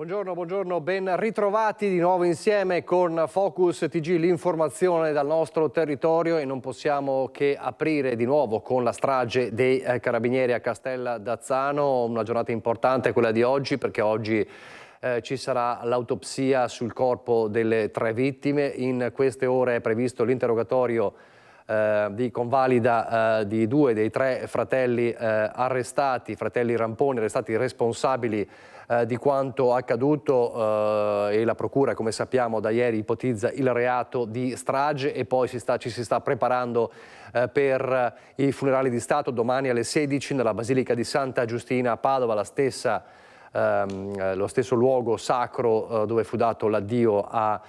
Buongiorno, ben ritrovati di nuovo insieme con Focus TG, l'informazione dal nostro territorio, e non possiamo che aprire di nuovo con la strage dei carabinieri a Castellazzano. Una giornata importante quella di oggi, perché oggi ci sarà l'autopsia sul corpo delle 3 vittime. In queste ore è previsto l'interrogatorio di convalida di 2 dei 3 fratelli arrestati, fratelli Ramponi, arrestati responsabili di quanto accaduto, e la procura, come sappiamo da ieri, ipotizza il reato di strage. E poi ci si sta preparando per i funerali di Stato domani alle 16 nella Basilica di Santa Giustina a Padova, lo stesso luogo sacro dove fu dato l'addio a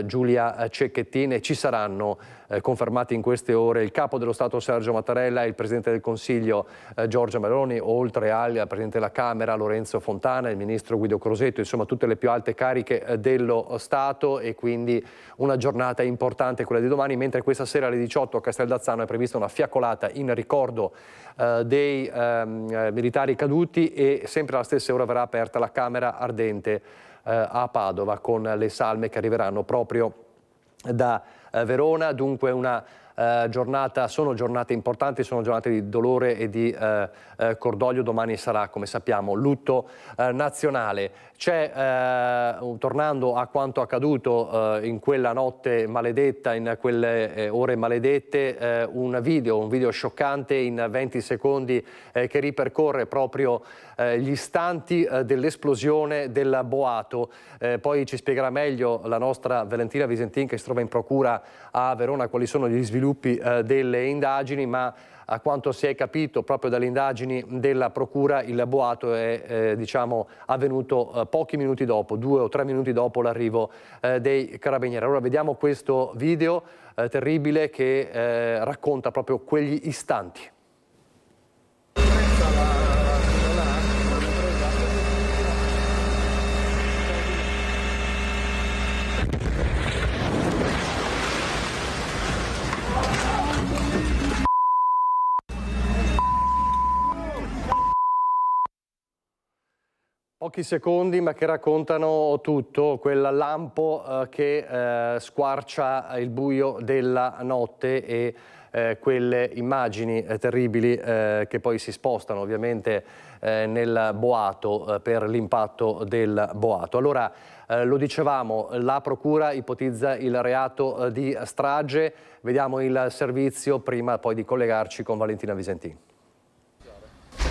Giulia Cecchettin. Ci saranno confermati in queste ore il capo dello Stato Sergio Mattarella e il Presidente del Consiglio Giorgia Meloni, oltre al Presidente della Camera Lorenzo Fontana, il Ministro Guido Crosetto, insomma tutte le più alte cariche dello Stato. E quindi una giornata importante quella di domani, mentre questa sera alle 18 a Castellazzano è prevista una fiaccolata in ricordo dei militari caduti, e sempre alla stessa ora verrà aperta la Camera Ardente a Padova con le salme che arriveranno proprio da Verona. Dunque sono giornate importanti, sono giornate di dolore e di cordoglio. Domani sarà, come sappiamo, lutto nazionale. Tornando a quanto accaduto in quella notte maledetta, in quelle ore maledette, un video scioccante in 20 secondi che ripercorre proprio gli istanti dell'esplosione del boato. Poi ci spiegherà meglio la nostra Valentina Visentin, che si trova in procura a Verona, quali sono gli sviluppi delle indagini, ma a quanto si è capito proprio dalle indagini della procura, il boato è avvenuto pochi minuti dopo, 2 o 3 minuti dopo l'arrivo dei carabinieri. Allora vediamo questo video terribile che racconta proprio quegli istanti. Pochi secondi ma che raccontano tutto, quel lampo che squarcia il buio della notte, e quelle immagini terribili che poi si spostano ovviamente nel boato per l'impatto del boato. Allora, lo dicevamo, la procura ipotizza il reato di strage. Vediamo il servizio prima poi di collegarci con Valentina Visentin.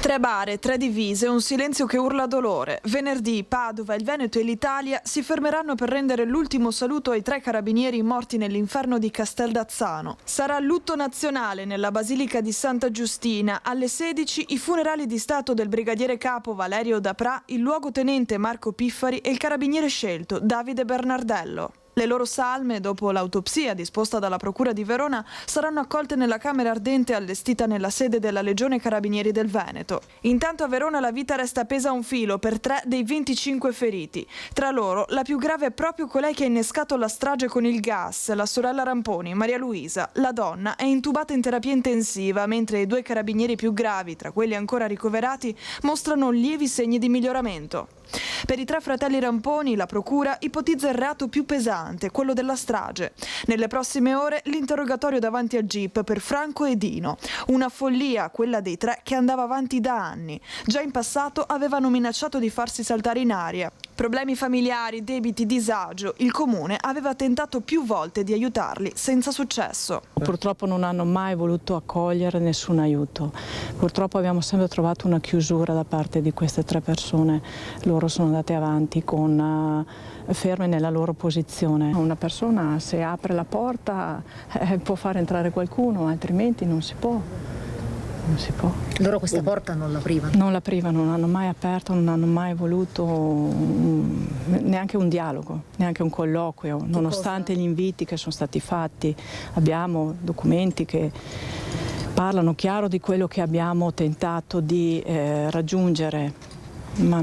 3 bare, 3 divise, un silenzio che urla dolore. Venerdì Padova, il Veneto e l'Italia si fermeranno per rendere l'ultimo saluto ai 3 carabinieri morti nell'inferno di Castellazzano. Sarà lutto nazionale nella Basilica di Santa Giustina. Alle 16 i funerali di Stato del brigadiere capo Valerio Daprà, il luogotenente Marco Piffari e il carabiniere scelto Davide Bernardello. Le loro salme, dopo l'autopsia disposta dalla Procura di Verona, saranno accolte nella Camera Ardente allestita nella sede della Legione Carabinieri del Veneto. Intanto a Verona la vita resta appesa a un filo per 3 dei 25 feriti. Tra loro, la più grave è proprio colei che ha innescato la strage con il gas, la sorella Ramponi, Maria Luisa. La donna è intubata in terapia intensiva, mentre i 2 carabinieri più gravi, tra quelli ancora ricoverati, mostrano lievi segni di miglioramento. Per i 3 fratelli Ramponi la procura ipotizza il reato più pesante, quello della strage. Nelle prossime ore l'interrogatorio davanti al GIP per Franco e Dino. Una follia, quella dei 3, che andava avanti da anni. Già in passato avevano minacciato di farsi saltare in aria. Problemi familiari, debiti, disagio. Il comune aveva tentato più volte di aiutarli, senza successo. Purtroppo non hanno mai voluto accogliere nessun aiuto. Purtroppo abbiamo sempre trovato una chiusura da parte di queste 3 persone. Loro sono andate avanti ferme nella loro posizione. Una persona, se apre la porta, può far entrare qualcuno, altrimenti non si può. Non si può. Loro questa porta non l'aprivano? Non l'aprivano, non hanno mai aperto, non hanno mai voluto neanche un dialogo, neanche un colloquio, nonostante gli inviti che sono stati fatti. Abbiamo documenti che parlano chiaro di quello che abbiamo tentato di raggiungere, ma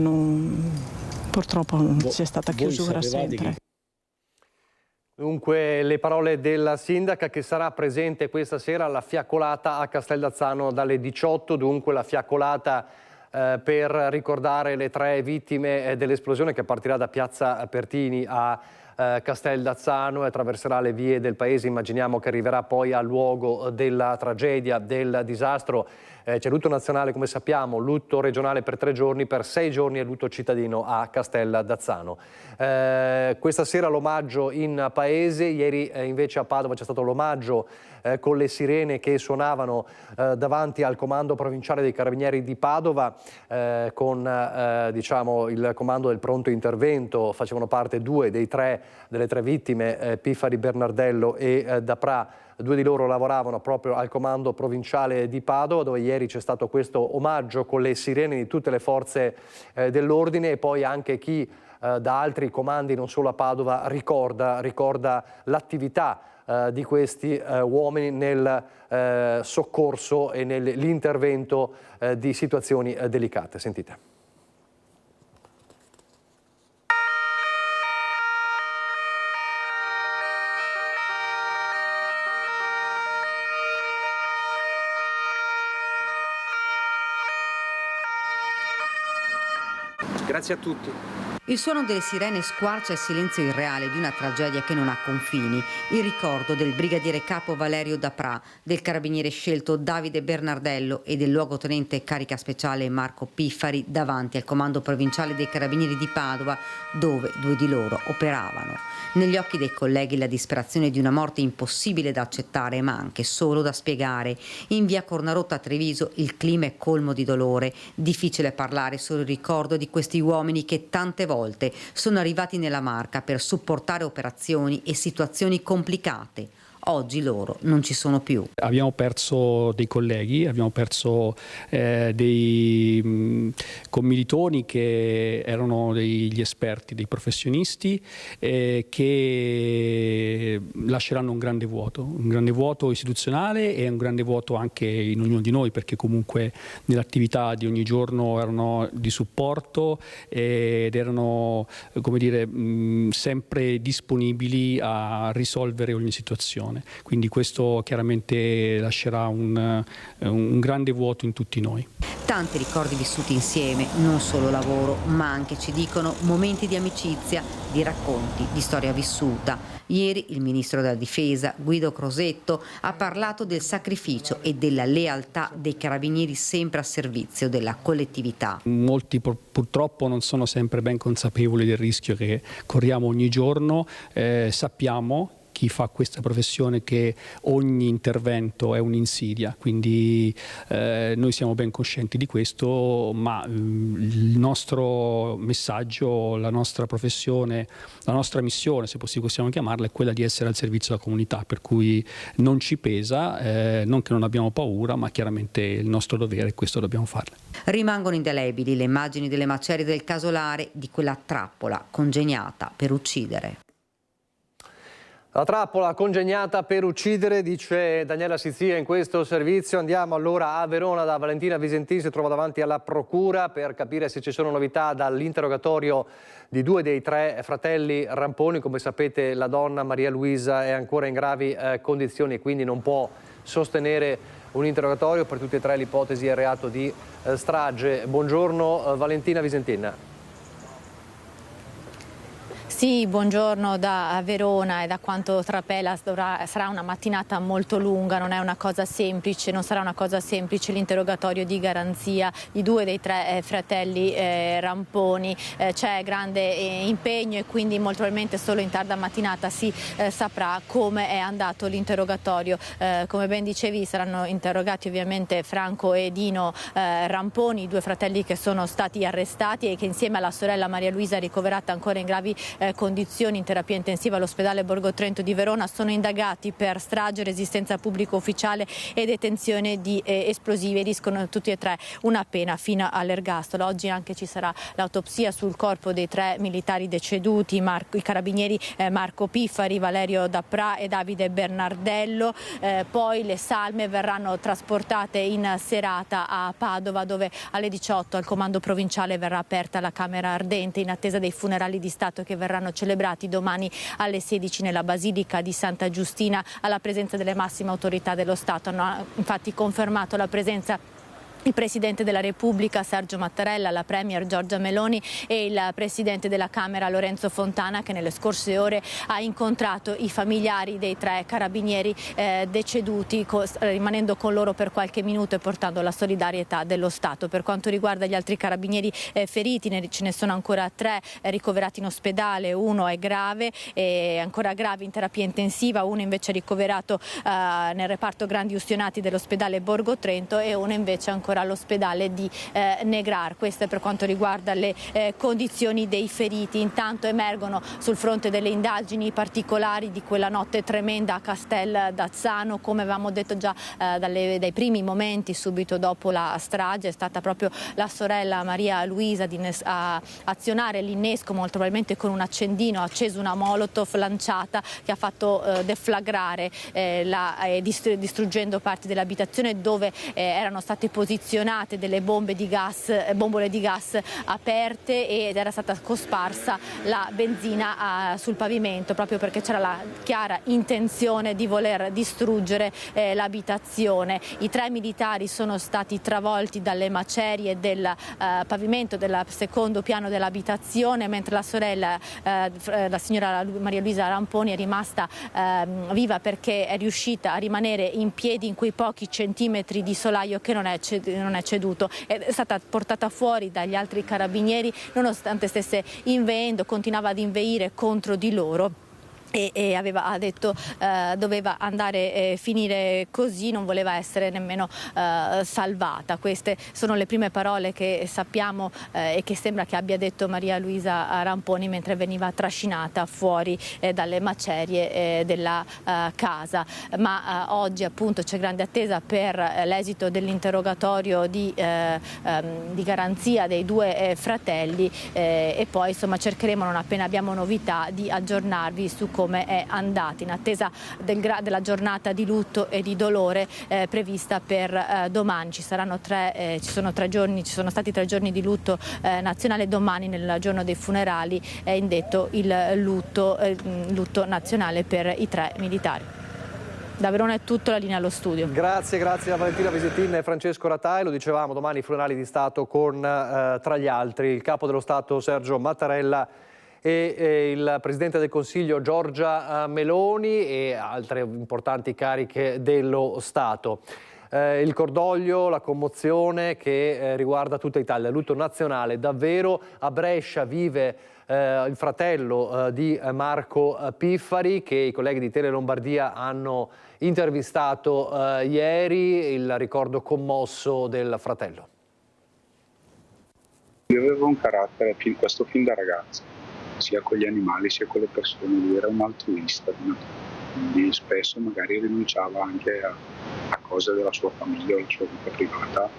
purtroppo c'è stata chiusura sempre. Dunque le parole della sindaca, che sarà presente questa sera alla fiaccolata a Castellazzano dalle 18, dunque la fiaccolata per ricordare le 3 vittime dell'esplosione che partirà da Piazza Pertini a Casteld'Azzano e attraverserà le vie del paese. Immaginiamo che arriverà poi al luogo della tragedia, del disastro. C'è lutto nazionale, come sappiamo, lutto regionale per 3 giorni, per 6 giorni è lutto cittadino a Casteld'Azzano. Questa sera l'omaggio in paese, ieri invece a Padova c'è stato l'omaggio con le sirene che suonavano davanti al comando provinciale dei Carabinieri di Padova, con diciamo, il comando del pronto intervento. Facevano parte 2 delle 3 vittime, Piffari, Bernardello e Dapra. 2 di loro lavoravano proprio al comando provinciale di Padova, dove ieri c'è stato questo omaggio con le sirene di tutte le forze dell'ordine, e poi anche chi da altri comandi, non solo a Padova, ricorda l'attività di questi uomini nel soccorso e nell'intervento di situazioni delicate. Sentite. Grazie a tutti. Il suono delle sirene squarcia il silenzio irreale di una tragedia che non ha confini. Il ricordo del brigadiere capo Valerio Dapra, del carabiniere scelto Davide Bernardello e del luogotenente carica speciale Marco Piffari davanti al comando provinciale dei Carabinieri di Padova, dove 2 di loro operavano. Negli occhi dei colleghi la disperazione di una morte impossibile da accettare, ma anche solo da spiegare. In via Cornarotta a Treviso il clima è colmo di dolore. Difficile parlare solo il ricordo di questi uomini che tante volte sono arrivati nella Marca per supportare operazioni e situazioni complicate. Oggi loro non ci sono più. Abbiamo perso dei colleghi, abbiamo perso dei commilitoni che erano degli esperti, dei professionisti che lasceranno un grande vuoto istituzionale e un grande vuoto anche in ognuno di noi, perché comunque nell'attività di ogni giorno erano di supporto ed erano, come dire, sempre disponibili a risolvere ogni situazione. Quindi questo chiaramente lascerà un grande vuoto in tutti noi. Tanti ricordi vissuti insieme, non solo lavoro, ma anche, ci dicono, momenti di amicizia, di racconti, di storia vissuta. Ieri il ministro della Difesa, Guido Crosetto, ha parlato del sacrificio e della lealtà dei carabinieri sempre a servizio della collettività. Molti purtroppo non sono sempre ben consapevoli del rischio che corriamo ogni giorno. Sappiamo, chi fa questa professione, che ogni intervento è un'insidia, quindi noi siamo ben coscienti di questo, ma il nostro messaggio, la nostra professione, la nostra missione, se possiamo chiamarla, è quella di essere al servizio della comunità, per cui non ci pesa, non che non abbiamo paura, ma chiaramente il nostro dovere è questo, dobbiamo farlo. Rimangono indelebili le immagini delle macerie del Casolare, di quella trappola congegnata per uccidere. La trappola congegnata per uccidere, dice Daniela Sizia in questo servizio. Andiamo allora a Verona da Valentina Visentin, si trova davanti alla procura per capire se ci sono novità dall'interrogatorio di 2 dei 3 fratelli Ramponi. Come sapete, la donna Maria Luisa è ancora in gravi condizioni e quindi non può sostenere un interrogatorio. Per tutti e 3 l'ipotesi è reato di strage. Buongiorno Valentina Visentin. Sì, buongiorno da Verona, e da quanto trapela sarà una mattinata molto lunga, non è una cosa semplice, non sarà una cosa semplice l'interrogatorio di garanzia di 2 dei 3 fratelli Ramponi. C'è grande impegno e quindi molto probabilmente solo in tarda mattinata si saprà come è andato l'interrogatorio. Come ben dicevi, saranno interrogati ovviamente Franco e Dino Ramponi, 2 fratelli che sono stati arrestati e che insieme alla sorella Maria Luisa, ricoverata ancora in gravi condizioni in terapia intensiva all'ospedale Borgo Trento di Verona, sono indagati per strage, resistenza pubblico ufficiale e detenzione di esplosivi, e rischiano tutti e 3 una pena fino all'ergastolo. Oggi anche ci sarà l'autopsia sul corpo dei 3 militari deceduti, i carabinieri Marco Piffari, Valerio Dapra e Davide Bernardello. Poi le salme verranno trasportate in serata a Padova, dove alle 18 al comando provinciale verrà aperta la Camera Ardente in attesa dei funerali di Stato che verranno celebrati domani alle 16 nella Basilica di Santa Giustina, alla presenza delle massime autorità dello Stato. Hanno infatti confermato la presenza il Presidente della Repubblica Sergio Mattarella, la Premier Giorgia Meloni e il Presidente della Camera Lorenzo Fontana, che nelle scorse ore ha incontrato i familiari dei 3 carabinieri deceduti, rimanendo con loro per qualche minuto e portando la solidarietà dello Stato. Per quanto riguarda gli altri carabinieri feriti, ce ne sono ancora 3 ricoverati in ospedale, uno è grave, ancora grave in terapia intensiva, uno invece è ricoverato nel reparto grandi ustionati dell'ospedale Borgo Trento e uno invece ancora all'ospedale di Negrar. Questo è per quanto riguarda le condizioni dei feriti. Intanto emergono sul fronte delle indagini particolari di quella notte tremenda a Castel d'Azzano. Come avevamo detto già dai primi momenti subito dopo la strage, è stata proprio la sorella Maria Luisa a azionare l'innesco, molto probabilmente con un accendino, ha acceso una molotov lanciata che ha fatto deflagrare distruggendo parti dell'abitazione dove erano state posizionate delle bombole di gas aperte ed era stata cosparsa la benzina sul pavimento, proprio perché c'era la chiara intenzione di voler distruggere l'abitazione. I 3 militari sono stati travolti dalle macerie del pavimento del secondo piano dell'abitazione, mentre la sorella, la signora Maria Luisa Ramponi, è rimasta viva perché è riuscita a rimanere in piedi in quei pochi centimetri di solaio che non è ceduto. È stata portata fuori dagli altri carabinieri nonostante stesse inveendo, continuava ad inveire contro di loro. E ha detto doveva andare finire così, non voleva essere nemmeno salvata. Queste sono le prime parole che sappiamo e che sembra che abbia detto Maria Luisa Ramponi mentre veniva trascinata fuori dalle macerie della casa. Ma oggi appunto c'è grande attesa per l'esito dell'interrogatorio di garanzia dei 2 fratelli e poi insomma cercheremo, non appena abbiamo novità, di aggiornarvi su come è andata, in attesa della giornata di lutto e di dolore prevista per domani. Ci sono stati 3 giorni di lutto nazionale. Domani, nel giorno dei funerali, è indetto il lutto nazionale per i 3 militari. Da Verona è tutto, la linea allo studio. Grazie a Valentina Visettin e Francesco Ratai. Lo dicevamo, domani i funerali di Stato con, tra gli altri, il Capo dello Stato Sergio Mattarella e il Presidente del Consiglio Giorgia Meloni e altre importanti cariche dello Stato. Il cordoglio, la commozione che riguarda tutta Italia, il lutto nazionale. Davvero a Brescia vive il fratello di Marco Piffari, che i colleghi di Tele Lombardia hanno intervistato ieri, il ricordo commosso del fratello. Io avevo un carattere, questo fin da ragazzo, sia con gli animali sia con le persone. Lui era un altruista, quindi spesso magari rinunciava anche a cose della sua famiglia o la sua vita privata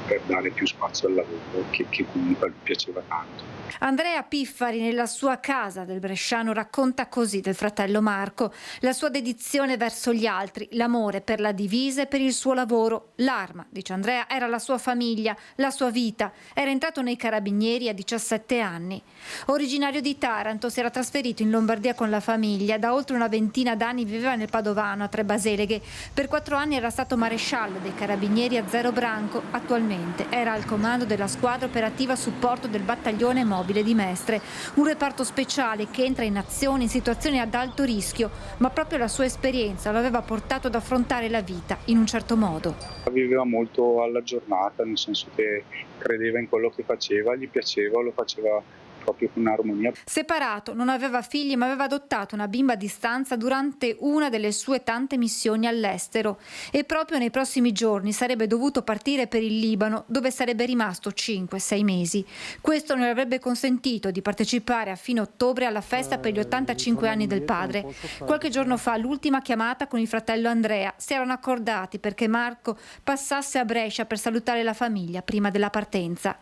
per dare più spazio al lavoro che comunque gli piaceva tanto. Andrea Piffari nella sua casa del Bresciano racconta così del fratello Marco: la sua dedizione verso gli altri, l'amore per la divisa e per il suo lavoro. L'arma, dice Andrea, era la sua famiglia, la sua vita. Era entrato nei Carabinieri a 17 anni. Originario di Taranto, si era trasferito in Lombardia con la famiglia. Da oltre una ventina d'anni viveva nel Padovano, a Trebaseleghe. Per 4 anni era stato maresciallo dei Carabinieri a Zero Branco. Attualmente era al comando della squadra operativa a supporto del battaglione mobile di Mestre, un reparto speciale che entra in azione in situazioni ad alto rischio, ma proprio la sua esperienza lo aveva portato ad affrontare la vita in un certo modo. Viveva molto alla giornata, nel senso che credeva in quello che faceva, gli piaceva, lo faceva proprio con armonia. Separato, non aveva figli, ma aveva adottato una bimba a distanza durante una delle sue tante missioni all'estero e proprio nei prossimi giorni sarebbe dovuto partire per il Libano, dove sarebbe rimasto 5-6 mesi. Questo non le avrebbe consentito di partecipare a fine ottobre alla festa per gli 85 anni del padre. Qualche giorno fa, l'ultima chiamata con il fratello Andrea. Si erano accordati perché Marco passasse a Brescia per salutare la famiglia prima della partenza.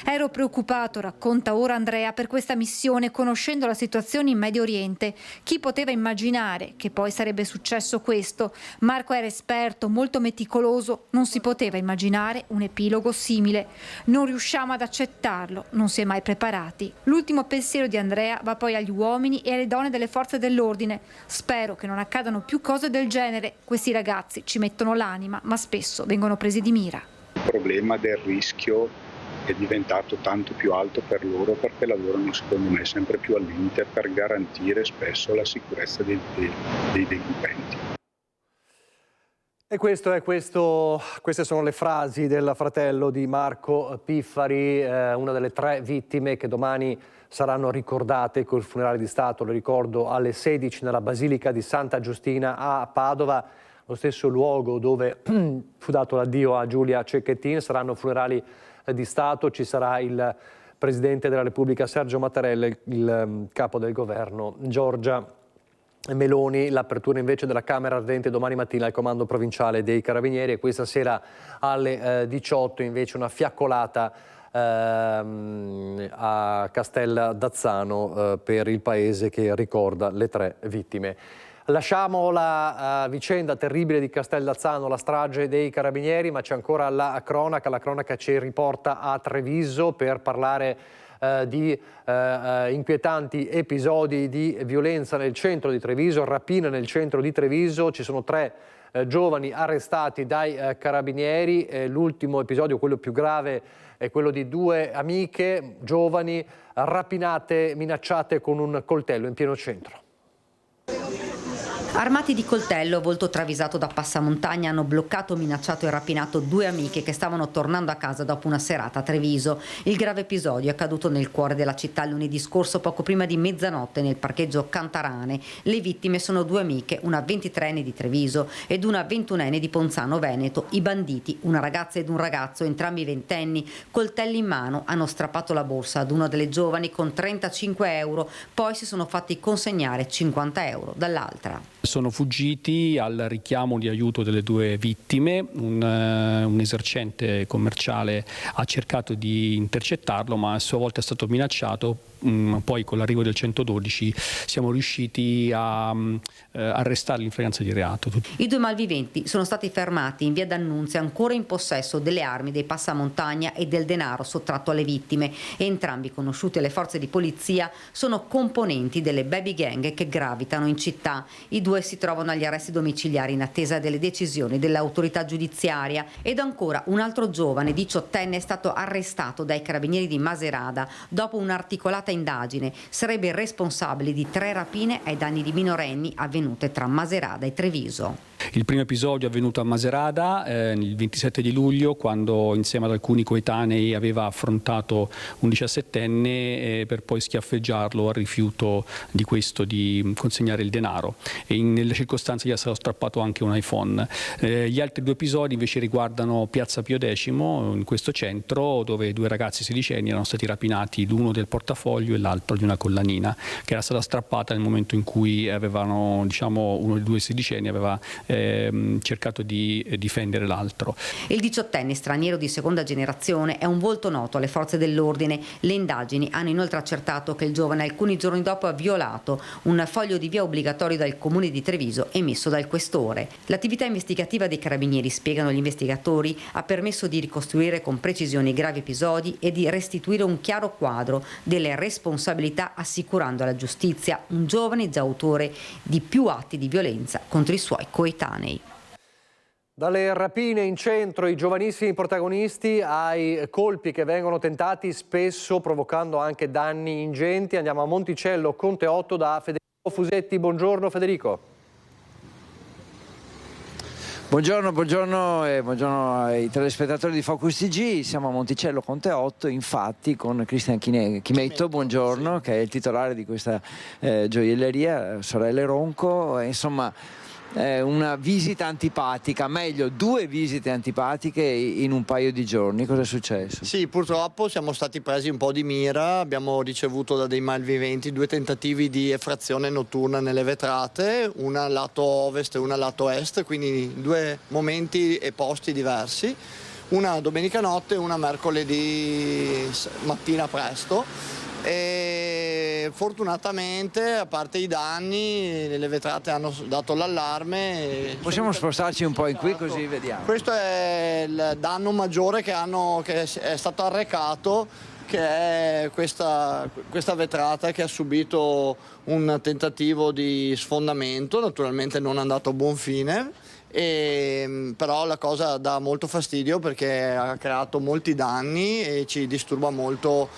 Ero preoccupato, racconta ora Andrea, per questa missione, conoscendo la situazione in Medio Oriente. Chi poteva immaginare che poi sarebbe successo questo? Marco era esperto, molto meticoloso, non si poteva immaginare un epilogo simile. Non riusciamo ad accettarlo, non si è mai preparati. L'ultimo pensiero di Andrea va poi agli uomini e alle donne delle forze dell'ordine. Spero che non accadano più cose del genere. Questi ragazzi ci mettono l'anima, ma spesso vengono presi di mira. problema del rischio è diventato tanto più alto per loro, perché lavorano secondo me sempre più al limite per garantire spesso la sicurezza dei delinquenti. E queste sono le frasi del fratello di Marco Piffari, una delle 3 vittime che domani saranno ricordate col funerale di Stato, lo ricordo, alle 16 nella Basilica di Santa Giustina a Padova, lo stesso luogo dove fu dato l'addio a Giulia Cecchettin. Saranno funerali di Stato, ci sarà il Presidente della Repubblica Sergio Mattarella, il Capo del Governo Giorgia Meloni. L'apertura invece della Camera Ardente domani mattina al Comando Provinciale dei Carabinieri, e questa sera alle 18 invece una fiaccolata a Castellazzano per il paese che ricorda le 3 vittime. Lasciamo la vicenda terribile di Castellazzano, la strage dei Carabinieri, ma c'è ancora la cronaca ci riporta a Treviso per parlare di inquietanti episodi di violenza nel centro di Treviso, rapina nel centro di Treviso. Ci sono 3 giovani arrestati dai Carabinieri. L'ultimo episodio, quello più grave, è quello di 2 amiche giovani rapinate, minacciate con un coltello in pieno centro. Armati di coltello, volto travisato da passamontagna, hanno bloccato, minacciato e rapinato 2 amiche che stavano tornando a casa dopo una serata a Treviso. Il grave episodio è accaduto nel cuore della città lunedì scorso, poco prima di mezzanotte, nel parcheggio Cantarane. Le vittime sono 2 amiche, una 23enne di Treviso ed una 21enne di Ponzano Veneto. I banditi, una ragazza ed un ragazzo, entrambi ventenni, coltelli in mano, hanno strappato la borsa ad una delle giovani con 35 euro, poi si sono fatti consegnare 50 euro dall'altra. Sono fuggiti al richiamo di aiuto delle 2 vittime, un esercente commerciale ha cercato di intercettarlo, ma a sua volta è stato minacciato. Poi con l'arrivo del 112 siamo riusciti a arrestarli in flagranza di reato. I 2 malviventi sono stati fermati in via D'Annunzia, ancora in possesso delle armi, dei passamontagna e del denaro sottratto alle vittime. Entrambi, conosciuti alle forze di polizia, sono componenti delle baby gang che gravitano in città. I 2 si trovano agli arresti domiciliari in attesa delle decisioni dell'autorità giudiziaria. Ed ancora un altro giovane 18enne è stato arrestato dai carabinieri di Maserata dopo un'articolata indagine. Sarebbe il responsabile di 3 rapine ai danni di minorenni avvenute tra Maserata e Treviso. Il primo episodio è avvenuto a Maserata il 27 di luglio, quando insieme ad alcuni coetanei aveva affrontato un 17enne per poi schiaffeggiarlo al rifiuto di questo di consegnare il denaro, e nelle circostanze gli è stato strappato anche un iPhone. Gli altri 2 episodi invece riguardano Piazza Pio X, in questo centro, dove 2 ragazzi sedicenni erano stati rapinati, l'uno del portafoglio e l'altro di una collanina che era stata strappata nel momento in cui avevano, uno dei 2 sedicenni aveva cercato di difendere l'altro. Il 18enne straniero di seconda generazione è un volto noto alle forze dell'ordine. Le indagini hanno inoltre accertato che il giovane alcuni giorni dopo ha violato un foglio di via obbligatorio dal comune di Treviso emesso dal questore. L'attività investigativa dei carabinieri, spiegano gli investigatori, ha permesso di ricostruire con precisione i gravi episodi e di restituire un chiaro quadro delle responsabilità, assicurando alla giustizia un giovane già autore di più atti di violenza contro i suoi coetanei. Dalle rapine in centro, i giovanissimi protagonisti, ai colpi che vengono tentati, spesso provocando anche danni ingenti. Andiamo a Monticello, Conte 8, da Federico Fusetti. Buongiorno Federico. Buongiorno e buongiorno ai telespettatori di Focus TG. Siamo a Monticello Conte 8, infatti, con Cristian Chimetto, buongiorno, che è il titolare di questa gioielleria, Sorelle Ronco. Insomma, una visita antipatica, meglio 2 visite antipatiche in un paio di giorni. Cosa è successo? Sì, purtroppo siamo stati presi un po' di mira, abbiamo ricevuto da dei malviventi 2 tentativi di effrazione notturna nelle vetrate, una lato ovest e una lato est, quindi 2 momenti e posti diversi, una domenica notte e una mercoledì mattina presto. E fortunatamente, a parte i danni, le vetrate hanno dato l'allarme. Possiamo spostarci un po' in qui così vediamo. Questo è il danno maggiore che è stato arrecato, che è questa vetrata che ha subito un tentativo di sfondamento, naturalmente non andato a buon fine, Però la cosa dà molto fastidio perché ha creato molti danni e ci disturba molto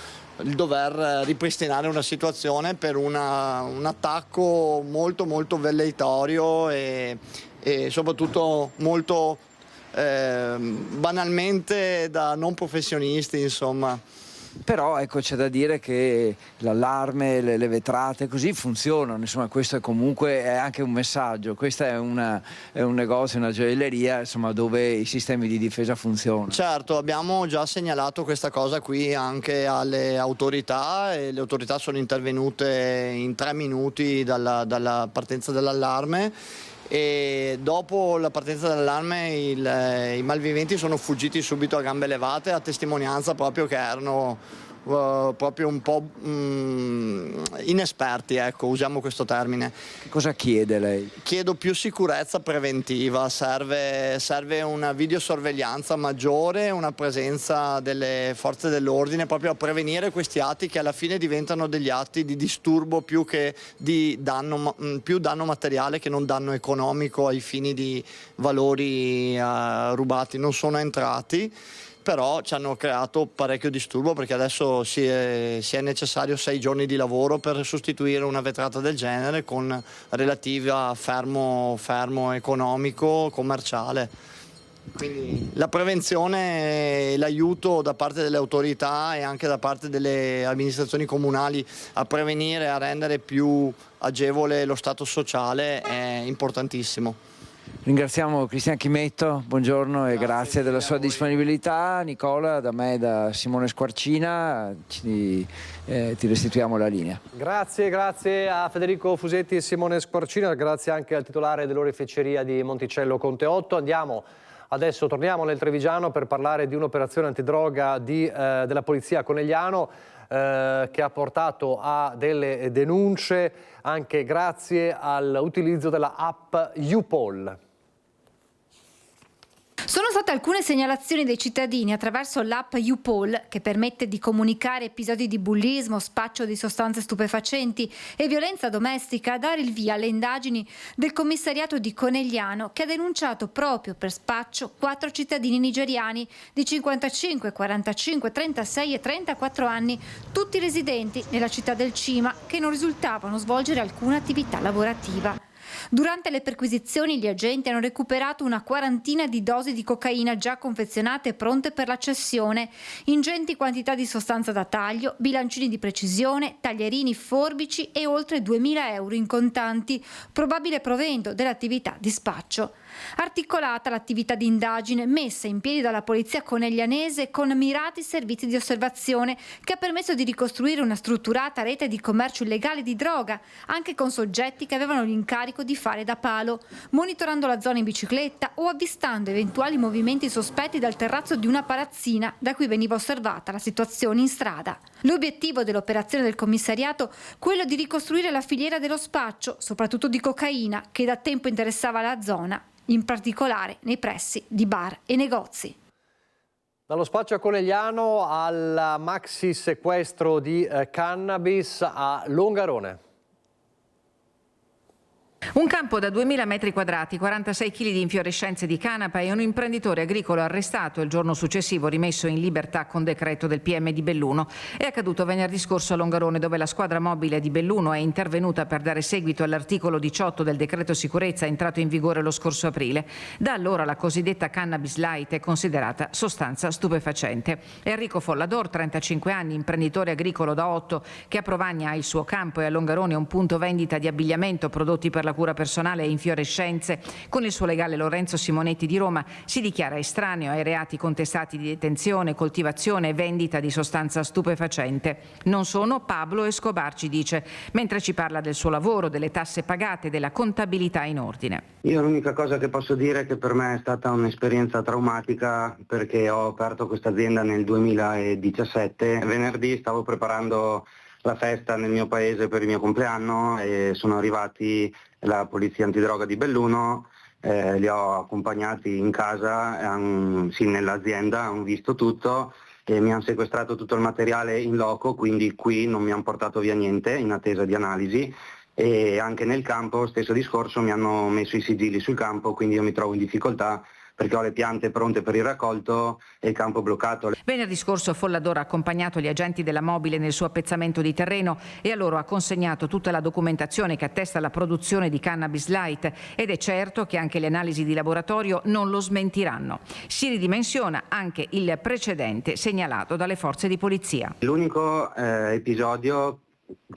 il dover ripristinare una situazione per un attacco molto molto velleitorio e soprattutto molto banalmente da non professionisti, insomma. Però ecco, c'è da dire che l'allarme, le vetrate così funzionano, insomma questo è anche un messaggio, questo è un negozio, una gioielleria, insomma, dove i sistemi di difesa funzionano. Certo, abbiamo già segnalato questa cosa qui anche alle autorità e le autorità sono intervenute in 3 minuti dalla partenza dell'allarme. E dopo la partenza dell'allarme i malviventi sono fuggiti subito a gambe levate, a testimonianza proprio che erano proprio un po' inesperti, ecco, usiamo questo termine. Che cosa chiede lei? Chiedo più sicurezza preventiva, serve una videosorveglianza maggiore, una presenza delle forze dell'ordine proprio a prevenire questi atti che alla fine diventano degli atti di disturbo più che di danno, più danno materiale che non danno economico ai fini di valori rubati, non sono entrati. Però ci hanno creato parecchio disturbo perché adesso si è necessario 6 giorni di lavoro per sostituire una vetrata del genere con relativa fermo economico, commerciale. Quindi la prevenzione e l'aiuto da parte delle autorità e anche da parte delle amministrazioni comunali a prevenire e a rendere più agevole lo stato sociale è importantissimo. Ringraziamo Cristian Chimetto, buongiorno e grazie della sua disponibilità. Nicola, da me e da Simone Squarcina ti restituiamo la linea. Grazie a Federico Fusetti e Simone Squarcina, grazie anche al titolare dell'oreficeria di Monticello Conte 8. Adesso torniamo nel Trevigiano per parlare di un'operazione antidroga della polizia a Conegliano che ha portato a delle denunce anche grazie all'utilizzo della app YouPol. Sono state alcune segnalazioni dei cittadini attraverso l'app YouPol, che permette di comunicare episodi di bullismo, spaccio di sostanze stupefacenti e violenza domestica, a dare il via alle indagini del commissariato di Conegliano, che ha denunciato proprio per spaccio 4 cittadini nigeriani di 55, 45, 36 e 34 anni, tutti residenti nella città del Cima, che non risultavano svolgere alcuna attività lavorativa. Durante le perquisizioni gli agenti hanno recuperato una 40ina di dosi di cocaina già confezionate e pronte per la cessione, ingenti quantità di sostanza da taglio, bilancini di precisione, taglierini, forbici e oltre 2.000 euro in contanti, probabile provento dell'attività di spaccio. Articolata l'attività di indagine messa in piedi dalla polizia coneglianese con mirati servizi di osservazione che ha permesso di ricostruire una strutturata rete di commercio illegale di droga, anche con soggetti che avevano l'incarico di fare da palo, monitorando la zona in bicicletta o avvistando eventuali movimenti sospetti dal terrazzo di una palazzina da cui veniva osservata la situazione in strada. L'obiettivo dell'operazione del commissariato è quello di ricostruire la filiera dello spaccio, soprattutto di cocaina, che da tempo interessava la zona, in particolare nei pressi di bar e negozi. Dallo spaccio a Conegliano al maxi sequestro di cannabis a Longarone. Un campo da 2000 metri quadrati, 46 kg di infiorescenze di canapa e un imprenditore agricolo arrestato il giorno successivo rimesso in libertà con decreto del PM di Belluno. È accaduto venerdì scorso a Longarone, dove la squadra mobile di Belluno è intervenuta per dare seguito all'articolo 18 del decreto sicurezza entrato in vigore lo scorso aprile. Da allora la cosiddetta cannabis light è considerata sostanza stupefacente. Enrico Follador, 35 anni, imprenditore agricolo da 8, che a Provagna ha il suo campo e a Longarone un punto vendita di abbigliamento, prodotti per la cura personale e infiorescenze, con il suo legale Lorenzo Simonetti di Roma, si dichiara estraneo ai reati contestati di detenzione, coltivazione e vendita di sostanza stupefacente. Non sono Pablo Escobar, ci dice, mentre ci parla del suo lavoro, delle tasse pagate, della contabilità in ordine. Io l'unica cosa che posso dire è che per me è stata un'esperienza traumatica, perché ho aperto questa azienda nel 2017. Venerdì stavo preparando la festa nel mio paese per il mio compleanno e sono arrivati la polizia antidroga di Belluno, li ho accompagnati in casa, nell'azienda, hanno visto tutto e mi hanno sequestrato tutto il materiale in loco, quindi qui non mi hanno portato via niente in attesa di analisi e anche nel campo, stesso discorso, mi hanno messo i sigilli sul campo, quindi io mi trovo in difficoltà perché ho le piante pronte per il raccolto e il campo bloccato. Venerdì scorso Follador ha accompagnato gli agenti della Mobile nel suo appezzamento di terreno e a loro ha consegnato tutta la documentazione che attesta la produzione di cannabis light, ed è certo che anche le analisi di laboratorio non lo smentiranno. Si ridimensiona anche il precedente segnalato dalle forze di polizia. L'unico episodio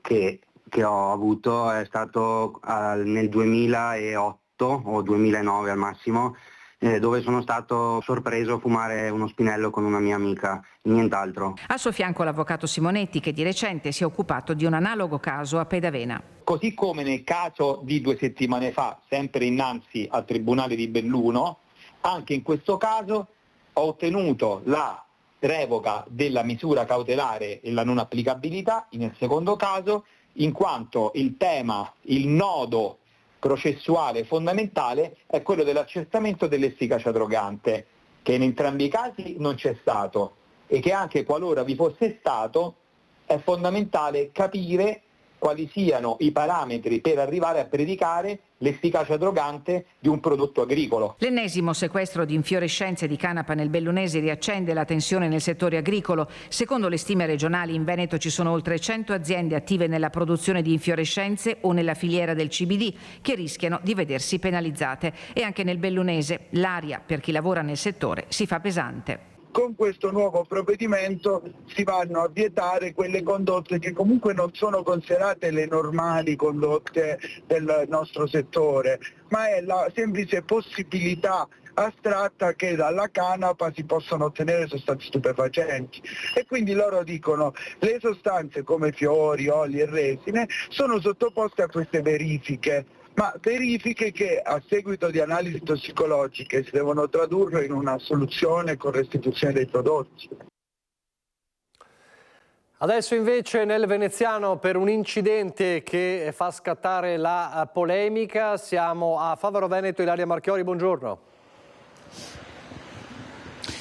che ho avuto è stato nel 2008 o 2009 al massimo, dove sono stato sorpreso a fumare uno spinello con una mia amica, nient'altro. Al suo fianco l'avvocato Simonetti, che di recente si è occupato di un analogo caso a Pedavena. Così come nel caso di 2 settimane fa, sempre innanzi al Tribunale di Belluno, anche in questo caso ho ottenuto la revoca della misura cautelare e la non applicabilità nel secondo caso, in quanto il nodo processuale fondamentale è quello dell'accertamento dell'efficacia drogante, che in entrambi i casi non c'è stato, e che anche qualora vi fosse stato è fondamentale capire quali siano i parametri per arrivare a predicare l'efficacia drogante di un prodotto agricolo. L'ennesimo sequestro di infiorescenze di canapa nel Bellunese riaccende la tensione nel settore agricolo. Secondo le stime regionali, in Veneto ci sono oltre 100 aziende attive nella produzione di infiorescenze o nella filiera del CBD che rischiano di vedersi penalizzate. E anche nel Bellunese l'aria per chi lavora nel settore si fa pesante. Con questo nuovo provvedimento si vanno a vietare quelle condotte che comunque non sono considerate le normali condotte del nostro settore, ma è la semplice possibilità astratta che dalla canapa si possono ottenere sostanze stupefacenti, e quindi loro dicono le sostanze come fiori, oli e resine sono sottoposte a queste verifiche, ma verifiche che a seguito di analisi tossicologiche si devono tradurre in una soluzione con restituzione dei prodotti. Adesso invece nel veneziano, per un incidente che fa scattare la polemica, siamo a Favaro Veneto. Ilaria Marchiori, buongiorno.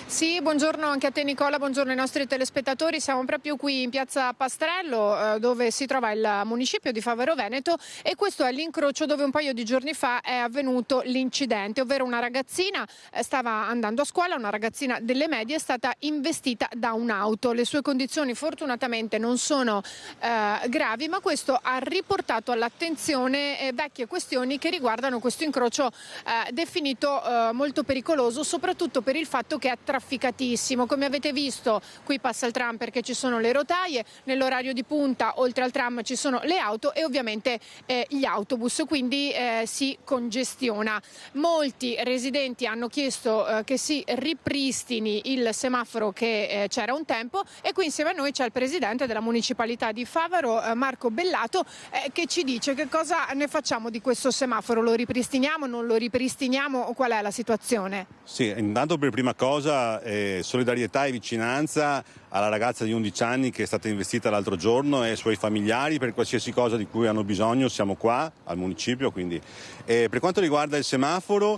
Sì, buongiorno anche a te Nicola, buongiorno ai nostri telespettatori. Siamo proprio qui in piazza Pastrello, dove si trova il municipio di Favaro Veneto, e questo è l'incrocio dove un paio di giorni fa è avvenuto l'incidente, ovvero una ragazzina stava andando a scuola, una ragazzina delle medie, è stata investita da un'auto. Le sue condizioni fortunatamente non sono gravi, ma questo ha riportato all'attenzione vecchie questioni che riguardano questo incrocio definito molto pericoloso, soprattutto per il fatto che è trafficatissimo. Come avete visto, qui passa il tram perché ci sono le rotaie, nell'orario di punta oltre al tram ci sono le auto e ovviamente gli autobus, quindi si congestiona. Molti residenti hanno chiesto che si ripristini il semaforo che c'era un tempo, e qui insieme a noi c'è il presidente della municipalità di Favaro, Marco Bellato, che ci dice che cosa ne facciamo di questo semaforo. Lo ripristiniamo, non lo ripristiniamo, o qual è la situazione? Sì, intanto per prima cosa solidarietà e vicinanza alla ragazza di 11 anni che è stata investita l'altro giorno e ai suoi familiari. Per qualsiasi cosa di cui hanno bisogno siamo qua al municipio. Quindi. Per quanto riguarda il semaforo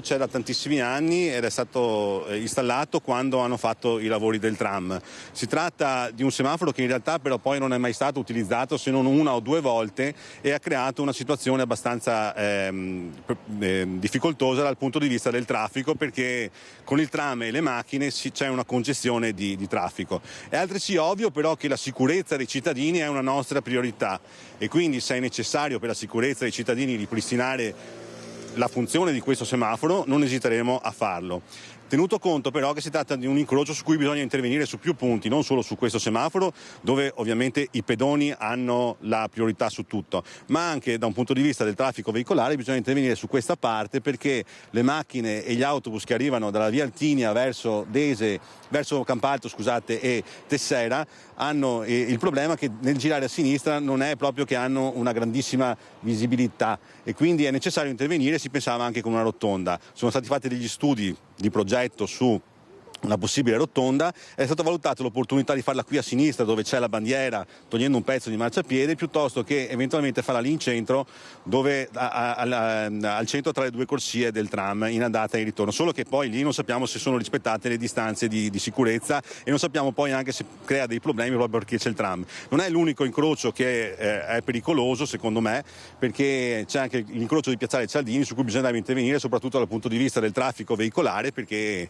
c'è da tantissimi anni ed è stato installato quando hanno fatto i lavori del tram. Si tratta di un semaforo che in realtà però poi non è mai stato utilizzato se non 1 o 2 volte, e ha creato una situazione abbastanza difficoltosa dal punto di vista del traffico, perché con il tram e le macchine c'è una congestione di traffico. È altresì ovvio però che la sicurezza dei cittadini è una nostra priorità, e quindi se è necessario per la sicurezza dei cittadini ripristinare la funzione di questo semaforo non esiteremo a farlo. Tenuto conto però che si tratta di un incrocio su cui bisogna intervenire su più punti, non solo su questo semaforo, dove ovviamente i pedoni hanno la priorità su tutto, ma anche da un punto di vista del traffico veicolare bisogna intervenire su questa parte, perché le macchine e gli autobus che arrivano dalla via Altinia verso Campalto e Tessera hanno il problema che nel girare a sinistra non è proprio che hanno una grandissima visibilità, e quindi è necessario intervenire. Si pensava anche con una rotonda. Sono stati fatti degli studi di progetto su una possibile rotonda, è stata valutata l'opportunità di farla qui a sinistra dove c'è la bandiera, togliendo un pezzo di marciapiede, piuttosto che eventualmente farla lì in centro, dove al centro tra le due corsie del tram in andata e in ritorno, solo che poi lì non sappiamo se sono rispettate le distanze di sicurezza e non sappiamo poi anche se crea dei problemi proprio perché c'è il tram. Non è l'unico incrocio che è pericoloso secondo me, perché c'è anche l'incrocio di Piazzale Cialdini su cui bisognerebbe intervenire soprattutto dal punto di vista del traffico veicolare, perché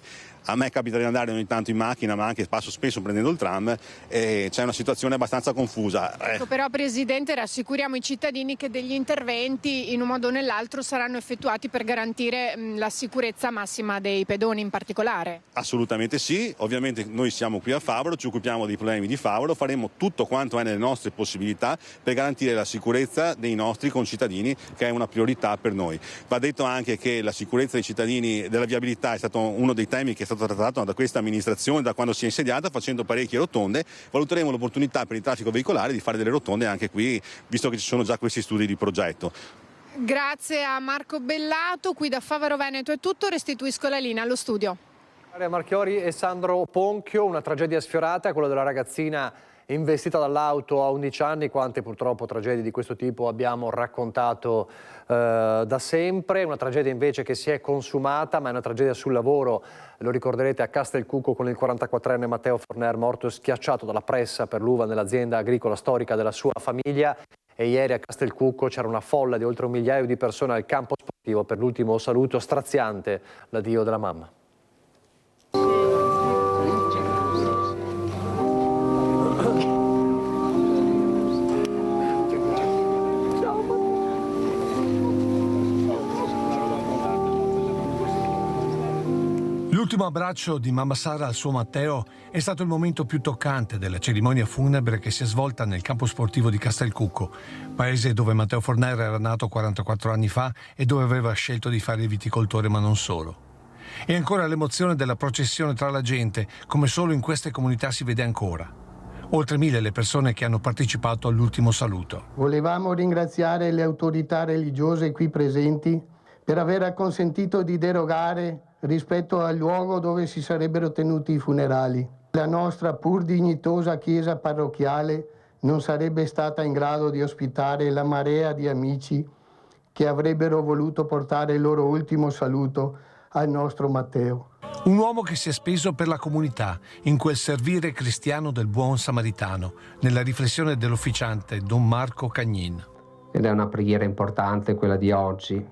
a me capita di andare ogni tanto in macchina, ma anche passo spesso prendendo il tram, e c'è una situazione abbastanza confusa. Ecco, però Presidente, rassicuriamo i cittadini che degli interventi in un modo o nell'altro saranno effettuati per garantire la sicurezza massima dei pedoni in particolare. Assolutamente sì, ovviamente noi siamo qui a Favaro, ci occupiamo dei problemi di Favaro, faremo tutto quanto è nelle nostre possibilità per garantire la sicurezza dei nostri concittadini, che è una priorità per noi. Va detto anche che la sicurezza dei cittadini, della viabilità, è stato uno dei temi che è stato trattato da questa amministrazione da quando si è insediata, facendo parecchie rotonde. Valuteremo l'opportunità per il traffico veicolare di fare delle rotonde anche qui, visto che ci sono già questi studi di progetto. Grazie a Marco Bellato, qui da Favaro Veneto è tutto, restituisco la linea allo studio. Maria Marchiori e Sandro Ponchio, una tragedia sfiorata, quella della ragazzina investita dall'auto a 11 anni, quante purtroppo tragedie di questo tipo abbiamo raccontato da sempre, una tragedia invece che si è consumata, ma è una tragedia sul lavoro, lo ricorderete a Castelcucco con il 44enne Matteo Forner morto schiacciato dalla pressa per l'uva nell'azienda agricola storica della sua famiglia, e ieri a Castelcucco c'era una folla di oltre 1 migliaio di persone al campo sportivo per l'ultimo saluto, straziante l'addio della mamma. L'ultimo abbraccio di mamma Sara al suo Matteo è stato il momento più toccante della cerimonia funebre che si è svolta nel campo sportivo di Castelcucco, paese dove Matteo Forner era nato 44 anni fa e dove aveva scelto di fare il viticoltore, ma non solo. E ancora l'emozione della processione tra la gente, come solo in queste comunità si vede ancora. Oltre 1000 le persone che hanno partecipato all'ultimo saluto. Volevamo ringraziare le autorità religiose qui presenti per aver consentito di derogare rispetto al luogo dove si sarebbero tenuti i funerali. La nostra pur dignitosa chiesa parrocchiale non sarebbe stata in grado di ospitare la marea di amici che avrebbero voluto portare il loro ultimo saluto al nostro Matteo. Un uomo che si è speso per la comunità, in quel servire cristiano del buon samaritano, nella riflessione dell'officiante Don Marco Cagnin. Ed è una preghiera importante quella di oggi,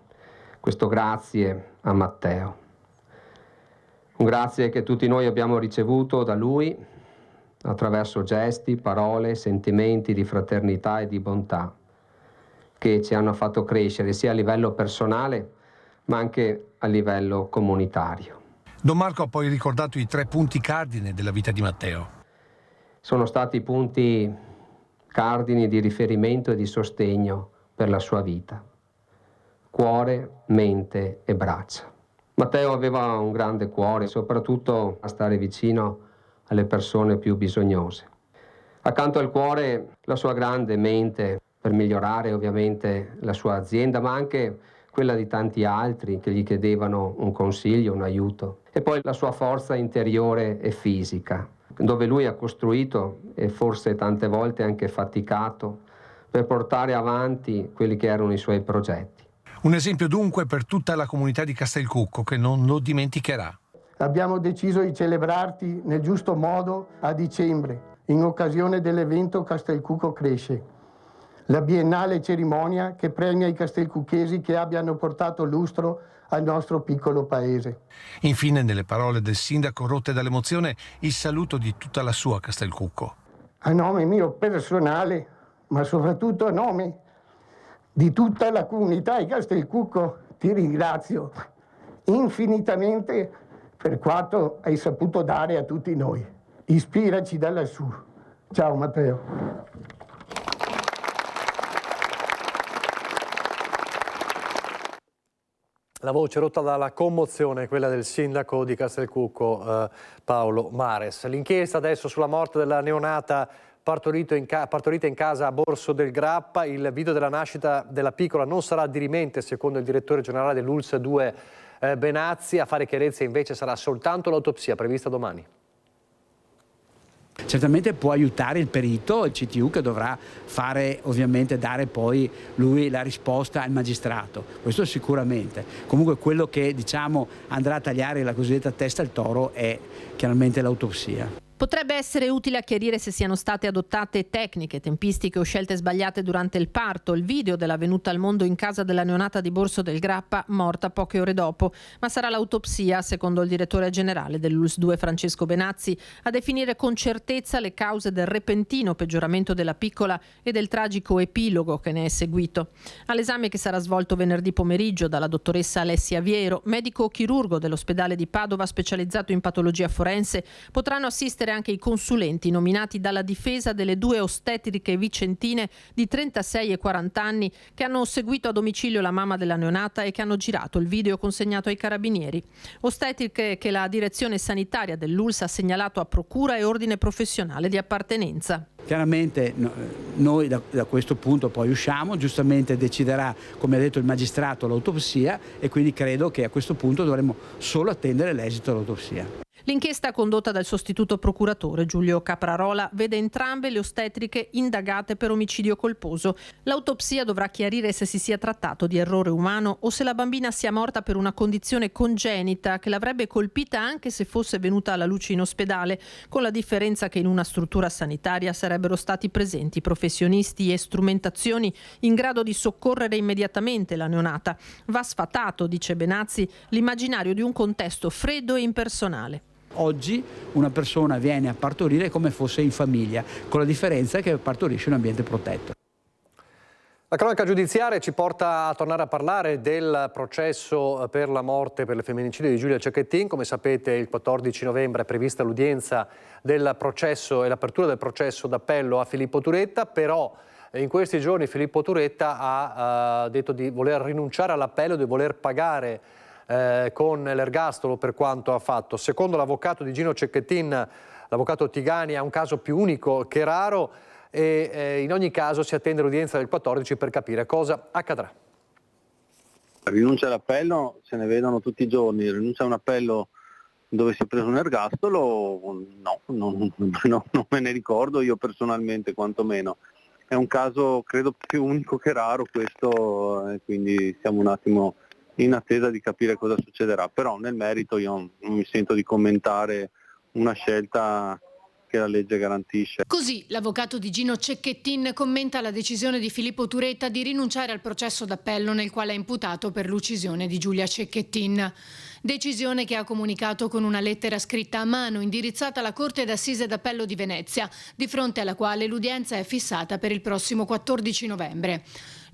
questo grazie a Matteo. Un grazie che tutti noi abbiamo ricevuto da lui attraverso gesti, parole, sentimenti di fraternità e di bontà che ci hanno fatto crescere sia a livello personale ma anche a livello comunitario. Don Marco ha poi ricordato i 3 punti cardine della vita di Matteo. Sono stati punti cardini di riferimento e di sostegno per la sua vita: cuore, mente e braccia. Matteo aveva un grande cuore, soprattutto a stare vicino alle persone più bisognose. Accanto al cuore, la sua grande mente per migliorare ovviamente la sua azienda, ma anche quella di tanti altri che gli chiedevano un consiglio, un aiuto. E poi la sua forza interiore e fisica, dove lui ha costruito e forse tante volte anche faticato per portare avanti quelli che erano i suoi progetti. Un esempio dunque per tutta la comunità di Castelcucco che non lo dimenticherà. Abbiamo deciso di celebrarti nel giusto modo a dicembre, in occasione dell'evento Castelcucco Cresce, la biennale cerimonia che premia i castelcucchesi che abbiano portato lustro al nostro piccolo paese. Infine, nelle parole del sindaco rotte dall'emozione, il saluto di tutta la sua Castelcucco. A nome mio personale, ma soprattutto a nome di tutta la comunità di Castelcucco, ti ringrazio infinitamente per quanto hai saputo dare a tutti noi. Ispiraci da lassù. Ciao Matteo. La voce rotta dalla commozione, quella del sindaco di Castelcucco, Paolo Mares. L'inchiesta adesso sulla morte della neonata partorita in casa a Borso del Grappa. Il video della nascita della piccola non sarà dirimente, secondo il direttore generale dell'ULSS 2 Benazzi. A fare chiarezza invece sarà soltanto l'autopsia prevista domani. Certamente può aiutare il perito, il CTU, che dovrà fare, ovviamente dare poi lui la risposta al magistrato, questo sicuramente. Comunque quello che andrà a tagliare la cosiddetta testa al toro è chiaramente l'autopsia. Potrebbe essere utile a chiarire se siano state adottate tecniche, tempistiche o scelte sbagliate durante il parto. Il video della venuta al mondo in casa della neonata di Borso del Grappa, morta poche ore dopo. Ma sarà l'autopsia, secondo il direttore generale dell'ULSS 2 Francesco Benazzi, a definire con certezza le cause del repentino peggioramento della piccola e del tragico epilogo che ne è seguito. All'esame, che sarà svolto venerdì pomeriggio dalla dottoressa Alessia Viero, medico chirurgo dell'ospedale di Padova specializzato in patologia forense, potranno assistere anche i consulenti nominati dalla difesa delle 2 ostetriche vicentine di 36 e 40 anni che hanno seguito a domicilio la mamma della neonata e che hanno girato il video consegnato ai carabinieri. Ostetriche che la direzione sanitaria dell'ULSS ha segnalato a procura e ordine professionale di appartenenza. Chiaramente noi da questo punto poi usciamo, giustamente deciderà, come ha detto il magistrato, l'autopsia, e quindi credo che a questo punto dovremo solo attendere l'esito dell'autopsia. L'inchiesta condotta dal sostituto procuratore Giulio Caprarola vede entrambe le ostetriche indagate per omicidio colposo. L'autopsia dovrà chiarire se si sia trattato di errore umano o se la bambina sia morta per una condizione congenita che l'avrebbe colpita anche se fosse venuta alla luce in ospedale, con la differenza che in una struttura sanitaria sarebbero stati presenti professionisti e strumentazioni in grado di soccorrere immediatamente la neonata. Va sfatato, dice Benazzi, l'immaginario di un contesto freddo e impersonale. Oggi una persona viene a partorire come fosse in famiglia, con la differenza che partorisce in un ambiente protetto. La cronaca giudiziaria ci porta a tornare a parlare del processo per la morte per il femminicidio di Giulia Cecchettin. Come sapete, il 14 novembre è prevista l'udienza del processo e l'apertura del processo d'appello a Filippo Turetta, però in questi giorni Filippo Turetta ha detto di voler rinunciare all'appello, di voler pagare con l'ergastolo per quanto ha fatto. Secondo l'avvocato di Gino Cecchettin, l'avvocato Tigani, è un caso più unico che raro e in ogni caso si attende l'udienza del 14 per capire cosa accadrà. Rinuncia all'appello se ne vedono tutti i giorni, rinuncia a un appello dove si è preso un ergastolo, no, non me ne ricordo io personalmente quantomeno. È un caso credo più unico che raro questo, quindi siamo un attimo in attesa di capire cosa succederà, però nel merito io non mi sento di commentare una scelta che la legge garantisce. Così l'avvocato di Gino Cecchettin commenta la decisione di Filippo Turetta di rinunciare al processo d'appello nel quale è imputato per l'uccisione di Giulia Cecchettin. Decisione che ha comunicato con una lettera scritta a mano indirizzata alla Corte d'Assise d'Appello di Venezia, di fronte alla quale l'udienza è fissata per il prossimo 14 novembre.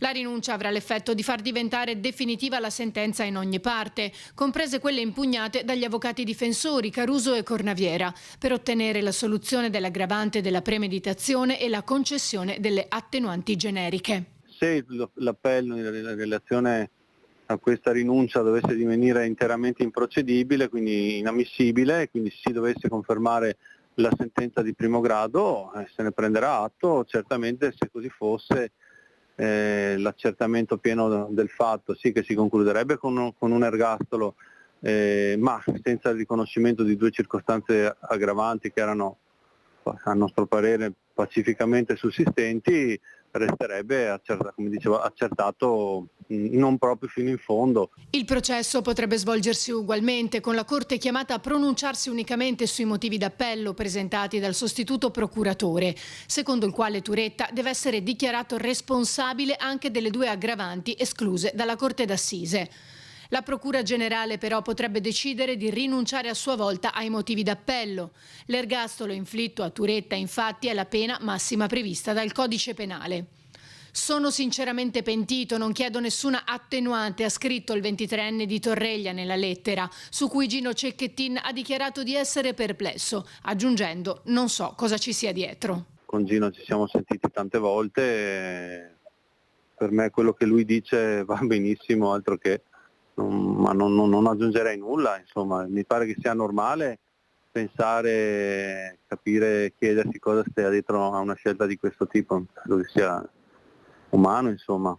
La rinuncia avrà l'effetto di far diventare definitiva la sentenza in ogni parte, comprese quelle impugnate dagli avvocati difensori Caruso e Cornaviera, per ottenere la soluzione dell'aggravante della premeditazione e la concessione delle attenuanti generiche. Se l'appello in relazione a questa rinuncia dovesse divenire interamente improcedibile, quindi inammissibile, e quindi si dovesse confermare la sentenza di primo grado, se ne prenderà atto. Certamente, se così fosse, l'accertamento pieno del fatto sì che si concluderebbe con un ergastolo, ma senza il riconoscimento di 2 circostanze aggravanti che erano, a nostro parere, pacificamente sussistenti, resterebbe come dicevo, accertato non proprio fino in fondo. Il processo potrebbe svolgersi ugualmente, con la Corte chiamata a pronunciarsi unicamente sui motivi d'appello presentati dal sostituto procuratore, secondo il quale Turetta deve essere dichiarato responsabile anche delle 2 aggravanti escluse dalla Corte d'Assise. La Procura Generale però potrebbe decidere di rinunciare a sua volta ai motivi d'appello. L'ergastolo inflitto a Turetta, infatti, è la pena massima prevista dal Codice Penale. Sono sinceramente pentito, non chiedo nessuna attenuante, ha scritto il 23enne di Torreglia nella lettera, su cui Gino Cecchettin ha dichiarato di essere perplesso, aggiungendo: non so cosa ci sia dietro. Con Gino ci siamo sentiti tante volte, e per me quello che lui dice va benissimo, altro che, ma non aggiungerei nulla, insomma. Mi pare che sia normale pensare, capire, chiedersi cosa stia dietro a una scelta di questo tipo, credo che sia umano, insomma.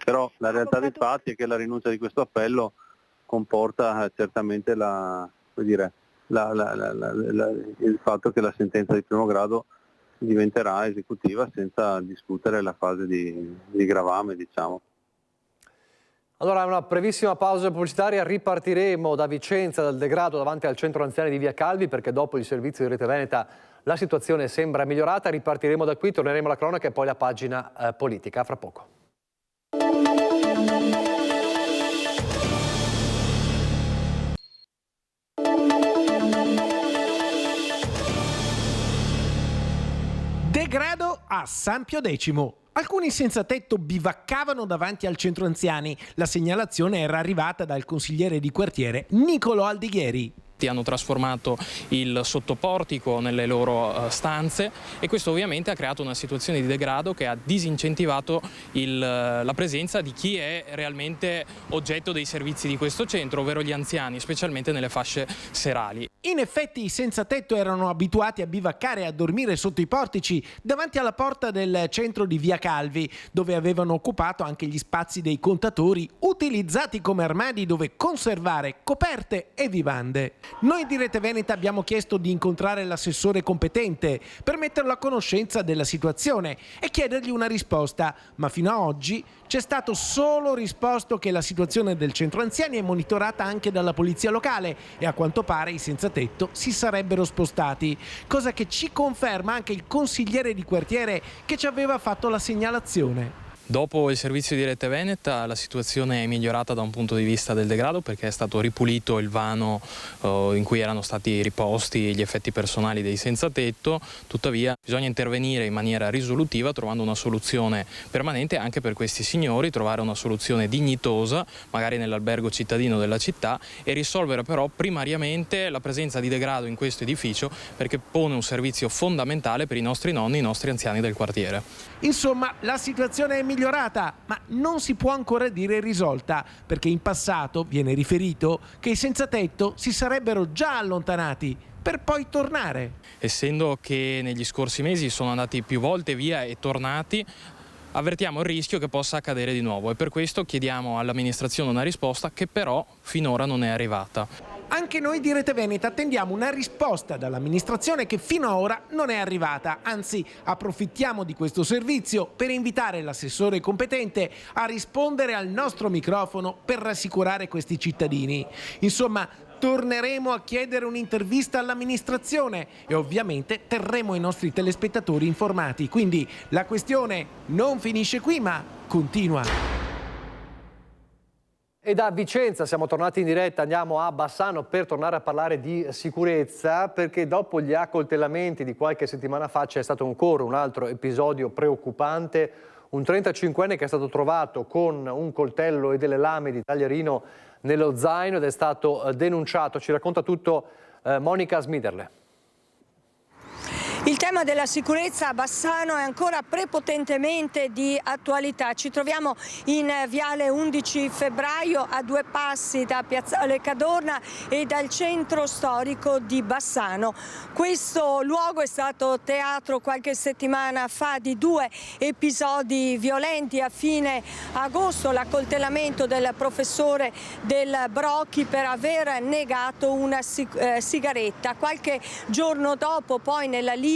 Però la realtà dei fatti è che la rinuncia di questo appello comporta certamente il fatto che la sentenza di primo grado diventerà esecutiva senza discutere la fase di gravame, diciamo. Allora, una brevissima pausa pubblicitaria, ripartiremo da Vicenza, dal degrado davanti al centro anziani di Via Calvi, perché dopo il servizio di Rete Veneta la situazione sembra migliorata. Ripartiremo da qui, torneremo alla cronaca e poi la pagina politica. A fra poco. Degrado a San Pio X. Alcuni senza tetto bivaccavano davanti al centro anziani. La segnalazione era arrivata dal consigliere di quartiere Nicolò Aldighieri. Hanno trasformato il sottoportico nelle loro stanze e questo ovviamente ha creato una situazione di degrado che ha disincentivato la presenza di chi è realmente oggetto dei servizi di questo centro, ovvero gli anziani, specialmente nelle fasce serali. In effetti i senza tetto erano abituati a bivaccare e a dormire sotto i portici davanti alla porta del centro di Via Calvi, dove avevano occupato anche gli spazi dei contatori utilizzati come armadi dove conservare coperte e vivande. Noi di Rete Veneta abbiamo chiesto di incontrare l'assessore competente per metterlo a conoscenza della situazione e chiedergli una risposta, ma fino a oggi c'è stato solo risposto che la situazione del centro anziani è monitorata anche dalla polizia locale e a quanto pare i senza tetto si sarebbero spostati, cosa che ci conferma anche il consigliere di quartiere che ci aveva fatto la segnalazione. Dopo il servizio di Rete Veneta la situazione è migliorata da un punto di vista del degrado perché è stato ripulito il vano in cui erano stati riposti gli effetti personali dei senza tetto, tuttavia bisogna intervenire in maniera risolutiva trovando una soluzione permanente anche per questi signori, trovare una soluzione dignitosa magari nell'albergo cittadino della città e risolvere però primariamente la presenza di degrado in questo edificio perché pone un servizio fondamentale per i nostri nonni, i nostri anziani del quartiere. Insomma, la situazione è migliorata, ma non si può ancora dire risolta, perché in passato viene riferito che i senza tetto si sarebbero già allontanati per poi tornare. Essendo che negli scorsi mesi sono andati più volte via e tornati, avvertiamo il rischio che possa accadere di nuovo e per questo chiediamo all'amministrazione una risposta che però finora non è arrivata. Anche noi di Rete Veneta attendiamo una risposta dall'amministrazione che fino ad ora non è arrivata, anzi approfittiamo di questo servizio per invitare l'assessore competente a rispondere al nostro microfono per rassicurare questi cittadini. Insomma, torneremo a chiedere un'intervista all'amministrazione e ovviamente terremo i nostri telespettatori informati, quindi la questione non finisce qui ma continua. E da Vicenza siamo tornati in diretta, andiamo a Bassano per tornare a parlare di sicurezza perché dopo gli accoltellamenti di qualche settimana fa c'è stato ancora un altro episodio preoccupante, un 35enne che è stato trovato con un coltello e delle lame di taglierino nello zaino ed è stato denunciato. Ci racconta tutto Monica Smiderle. Il tema della sicurezza a Bassano è ancora prepotentemente di attualità. Ci troviamo in viale 11 febbraio a due passi da Piazzale Cadorna e dal centro storico di Bassano. Questo luogo è stato teatro qualche settimana fa di due episodi violenti. A fine agosto l'accoltellamento del professore Del Brocchi per aver negato una sigaretta. Qualche giorno dopo poi nella lite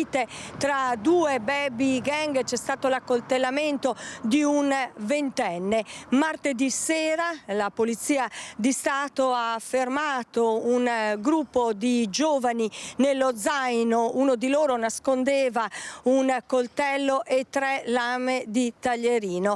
tra due baby gang c'è stato l'accoltellamento di un ventenne. Martedì sera la Polizia di Stato ha fermato un gruppo di giovani nello zaino, uno di loro nascondeva un coltello e 3 lame di taglierino.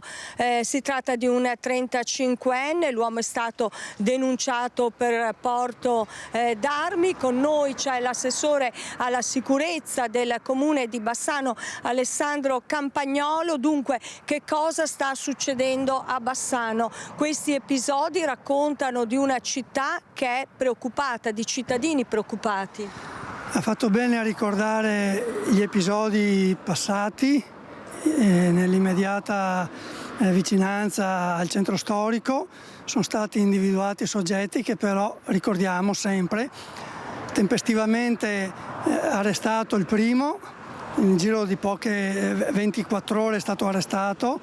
Si tratta di un 35enne, l'uomo è stato denunciato per porto d'armi. Con noi c'è l'assessore alla sicurezza del Comune di Bassano, Alessandro Campagnolo. Dunque, che cosa sta succedendo a Bassano? Questi episodi raccontano di una città che è preoccupata, di cittadini preoccupati. Ha fatto bene a ricordare gli episodi passati nell'immediata vicinanza al centro storico. Sono stati individuati soggetti che però, ricordiamo sempre, tempestivamente arrestato il primo, in giro di poche 24 ore è stato arrestato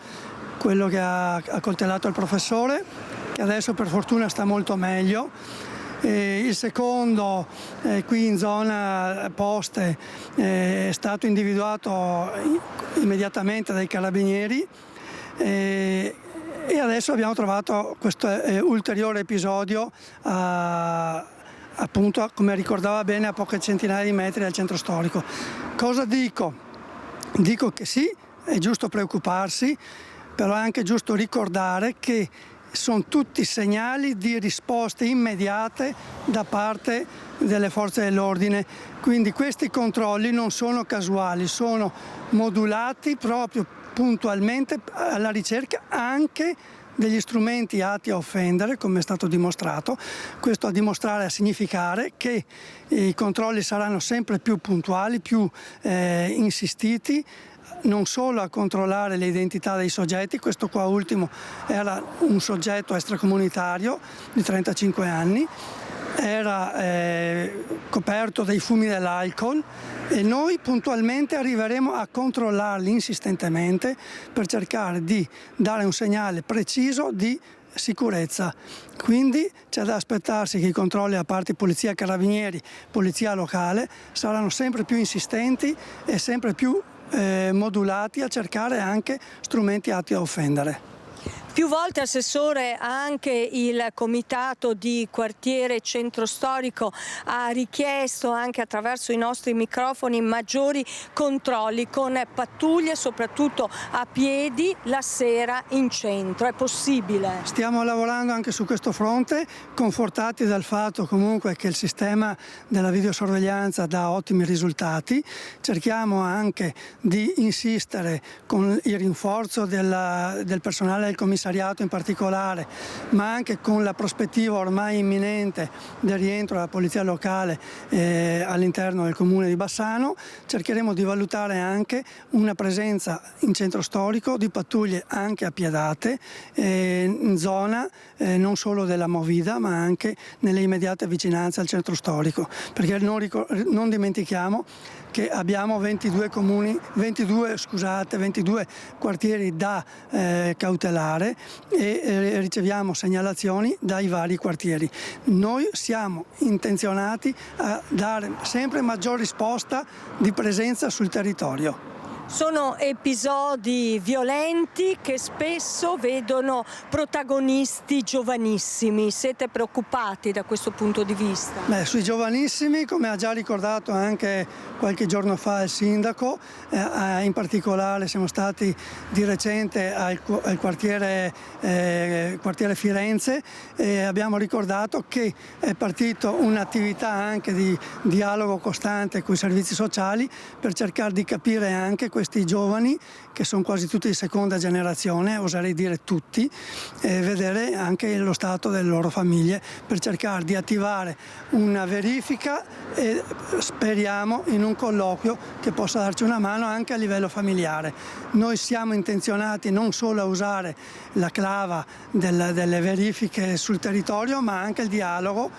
quello che ha accoltellato il professore che adesso per fortuna sta molto meglio. Il secondo, qui in zona poste, è stato individuato immediatamente dai carabinieri e adesso abbiamo trovato questo ulteriore episodio appunto, come ricordava bene, a poche centinaia di metri dal centro storico. Cosa dico? Dico che sì, è giusto preoccuparsi, però è anche giusto ricordare che sono tutti segnali di risposte immediate da parte delle forze dell'ordine, quindi questi controlli non sono casuali, sono modulati proprio puntualmente alla ricerca anche degli strumenti atti a offendere, come è stato dimostrato. Questo a significare che i controlli saranno sempre più puntuali, più insistiti, non solo a controllare le identità dei soggetti. Questo qua ultimo era un soggetto extracomunitario di 35 anni, era coperto dai fumi dell'alcol e noi puntualmente arriveremo a controllarli insistentemente per cercare di dare un segnale preciso di sicurezza. Quindi c'è da aspettarsi che i controlli a parte polizia, carabinieri, polizia locale saranno sempre più insistenti e sempre più modulati a cercare anche strumenti atti a offendere. Più volte, Assessore, anche il Comitato di Quartiere Centro Storico ha richiesto, anche attraverso i nostri microfoni, maggiori controlli con pattuglie, soprattutto a piedi, la sera in centro. È possibile? Stiamo lavorando anche su questo fronte, confortati dal fatto comunque che il sistema della videosorveglianza dà ottimi risultati. Cerchiamo anche di insistere con il rinforzo del personale del commissariato in particolare, ma anche con la prospettiva ormai imminente del rientro della polizia locale all'interno del comune di Bassano. Cercheremo di valutare anche una presenza in centro storico di pattuglie anche appiedate in zona non solo della Movida ma anche nelle immediate vicinanze al centro storico, perché non dimentichiamo che abbiamo 22 quartieri da cautelare e riceviamo segnalazioni dai vari quartieri. Noi siamo intenzionati a dare sempre maggior risposta di presenza sul territorio. Sono episodi violenti che spesso vedono protagonisti giovanissimi. Siete preoccupati da questo punto di vista? Sui giovanissimi, come ha già ricordato anche qualche giorno fa il sindaco, in particolare siamo stati di recente al quartiere Firenze e abbiamo ricordato che è partita un'attività anche di dialogo costante con i servizi sociali per cercare di capire anche questi giovani, che sono quasi tutti di seconda generazione, oserei dire tutti, e vedere anche lo stato delle loro famiglie per cercare di attivare una verifica e speriamo in un colloquio che possa darci una mano anche a livello familiare. Noi siamo intenzionati non solo a usare la clava delle verifiche sul territorio, ma anche il dialogo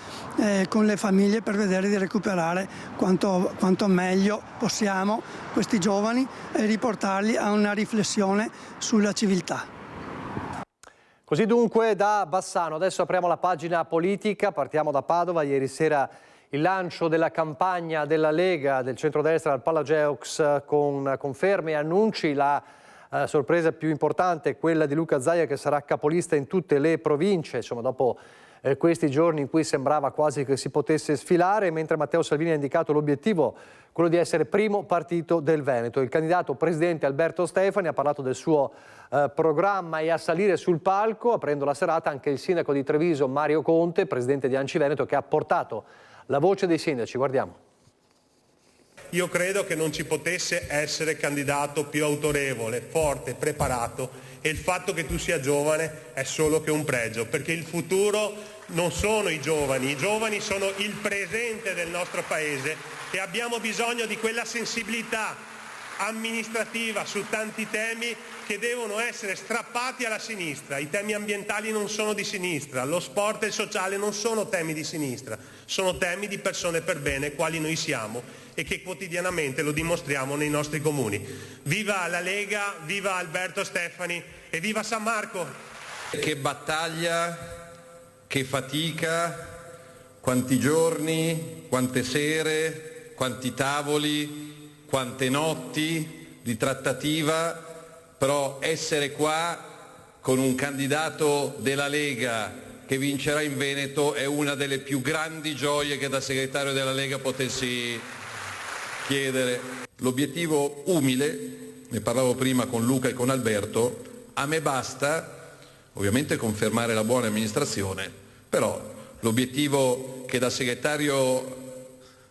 con le famiglie per vedere di recuperare quanto meglio possiamo questi giovani e riportarli a una riflessione sulla civiltà. Così dunque da Bassano. Adesso apriamo la pagina politica, partiamo da Padova. Ieri sera il lancio della campagna della Lega, del centrodestra al Palageux con conferme e annunci. La sorpresa più importante è quella di Luca Zaia, che sarà capolista in tutte le province, insomma, dopo questi giorni in cui sembrava quasi che si potesse sfilare, mentre Matteo Salvini ha indicato l'obiettivo, quello di essere primo partito del Veneto. Il candidato presidente Alberto Stefani ha parlato del suo programma e a salire sul palco, aprendo la serata, anche il sindaco di Treviso Mario Conte, presidente di ANCI Veneto, che ha portato la voce dei sindaci. Guardiamo. Io credo che non ci potesse essere candidato più autorevole, forte, preparato, e il fatto che tu sia giovane è solo che un pregio, perché il futuro non sono i giovani sono il presente del nostro Paese e abbiamo bisogno di quella sensibilità amministrativa su tanti temi che devono essere strappati alla sinistra. I temi ambientali non sono di sinistra, lo sport e il sociale non sono temi di sinistra, sono temi di persone per bene, quali noi siamo e che quotidianamente lo dimostriamo nei nostri comuni. Viva la Lega, viva Alberto Stefani e viva San Marco! Che battaglia che fatica, quanti giorni, quante sere, quanti tavoli, quante notti di trattativa, però essere qua con un candidato della Lega che vincerà in Veneto è una delle più grandi gioie che da segretario della Lega potessi chiedere. L'obiettivo umile, ne parlavo prima con Luca e con Alberto, a me basta ovviamente confermare la buona amministrazione, però l'obiettivo che da segretario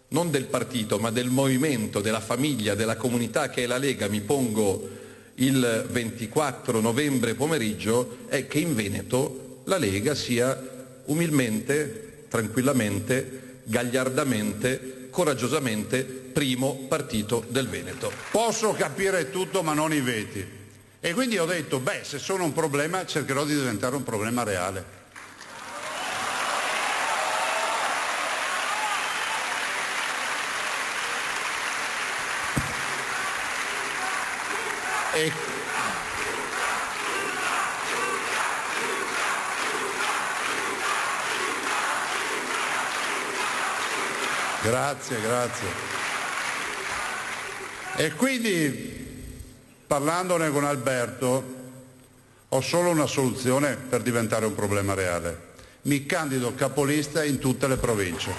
non del partito ma del movimento, della famiglia, della comunità che è la Lega mi pongo il 24 novembre pomeriggio è che in Veneto la Lega sia umilmente, tranquillamente, gagliardamente, coraggiosamente primo partito del Veneto. Posso capire tutto ma non i veti. E quindi ho detto, se sono un problema cercherò di diventare un problema reale. Grazie. E quindi, parlandone con Alberto, ho solo una soluzione per diventare un problema reale. Mi candido capolista in tutte le province.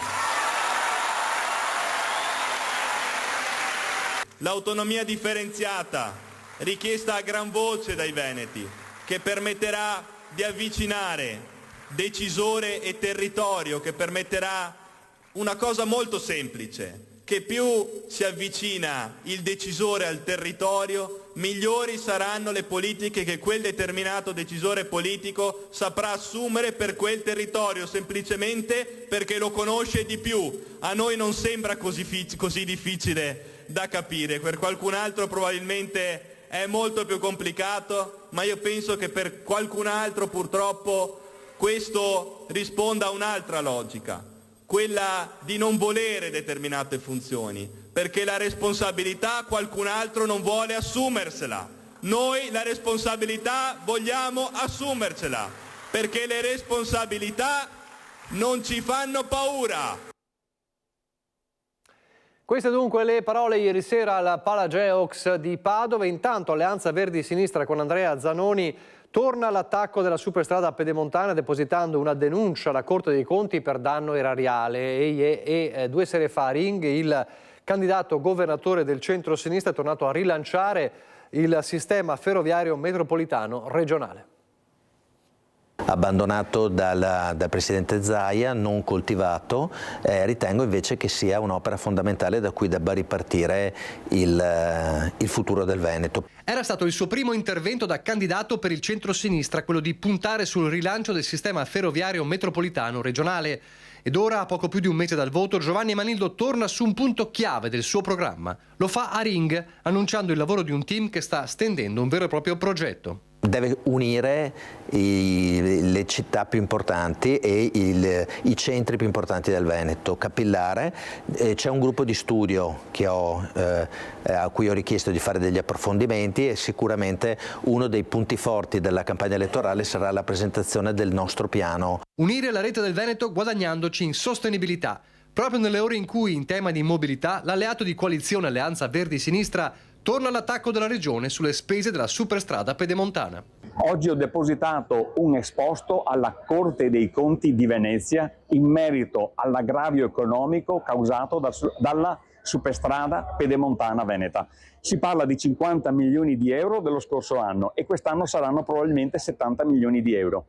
L'autonomia differenziata, richiesta a gran voce dai veneti, che permetterà di avvicinare decisore e territorio, che permetterà una cosa molto semplice, che più si avvicina il decisore al territorio, migliori saranno le politiche che quel determinato decisore politico saprà assumere per quel territorio, semplicemente perché lo conosce di più. A noi non sembra così difficile da capire, per qualcun altro probabilmente è molto più complicato, ma io penso che per qualcun altro purtroppo questo risponda a un'altra logica, quella di non volere determinate funzioni, perché la responsabilità qualcun altro non vuole assumersela. Noi la responsabilità vogliamo assumercela, perché le responsabilità non ci fanno paura. Queste dunque le parole ieri sera al Palageox di Padova. Intanto Alleanza Verdi Sinistra con Andrea Zanoni torna all'attacco della superstrada pedemontana depositando una denuncia alla Corte dei Conti per danno erariale e 2 sere fa Ring, il candidato governatore del centro-sinistra, è tornato a rilanciare il sistema ferroviario metropolitano regionale. Abbandonato dal presidente Zaia, non coltivato, ritengo invece che sia un'opera fondamentale da cui debba ripartire il futuro del Veneto. Era stato il suo primo intervento da candidato per il centro-sinistra, quello di puntare sul rilancio del sistema ferroviario metropolitano regionale. Ed ora, a poco più di un mese dal voto, Giovanni Amanildo torna su un punto chiave del suo programma. Lo fa a Ring, annunciando il lavoro di un team che sta stendendo un vero e proprio progetto. Deve unire le città più importanti e i centri più importanti del Veneto, capillare. C'è un gruppo di studio a cui ho richiesto di fare degli approfondimenti e sicuramente uno dei punti forti della campagna elettorale sarà la presentazione del nostro piano. Unire la rete del Veneto guadagnandoci in sostenibilità. Proprio nelle ore in cui, in tema di mobilità, l'alleato di coalizione Alleanza Verdi Sinistra torna all'attacco della regione sulle spese della superstrada pedemontana. Oggi ho depositato un esposto alla Corte dei Conti di Venezia in merito all'aggravio economico causato dalla superstrada pedemontana veneta. Si parla di 50 milioni di euro dello scorso anno e quest'anno saranno probabilmente 70 milioni di euro.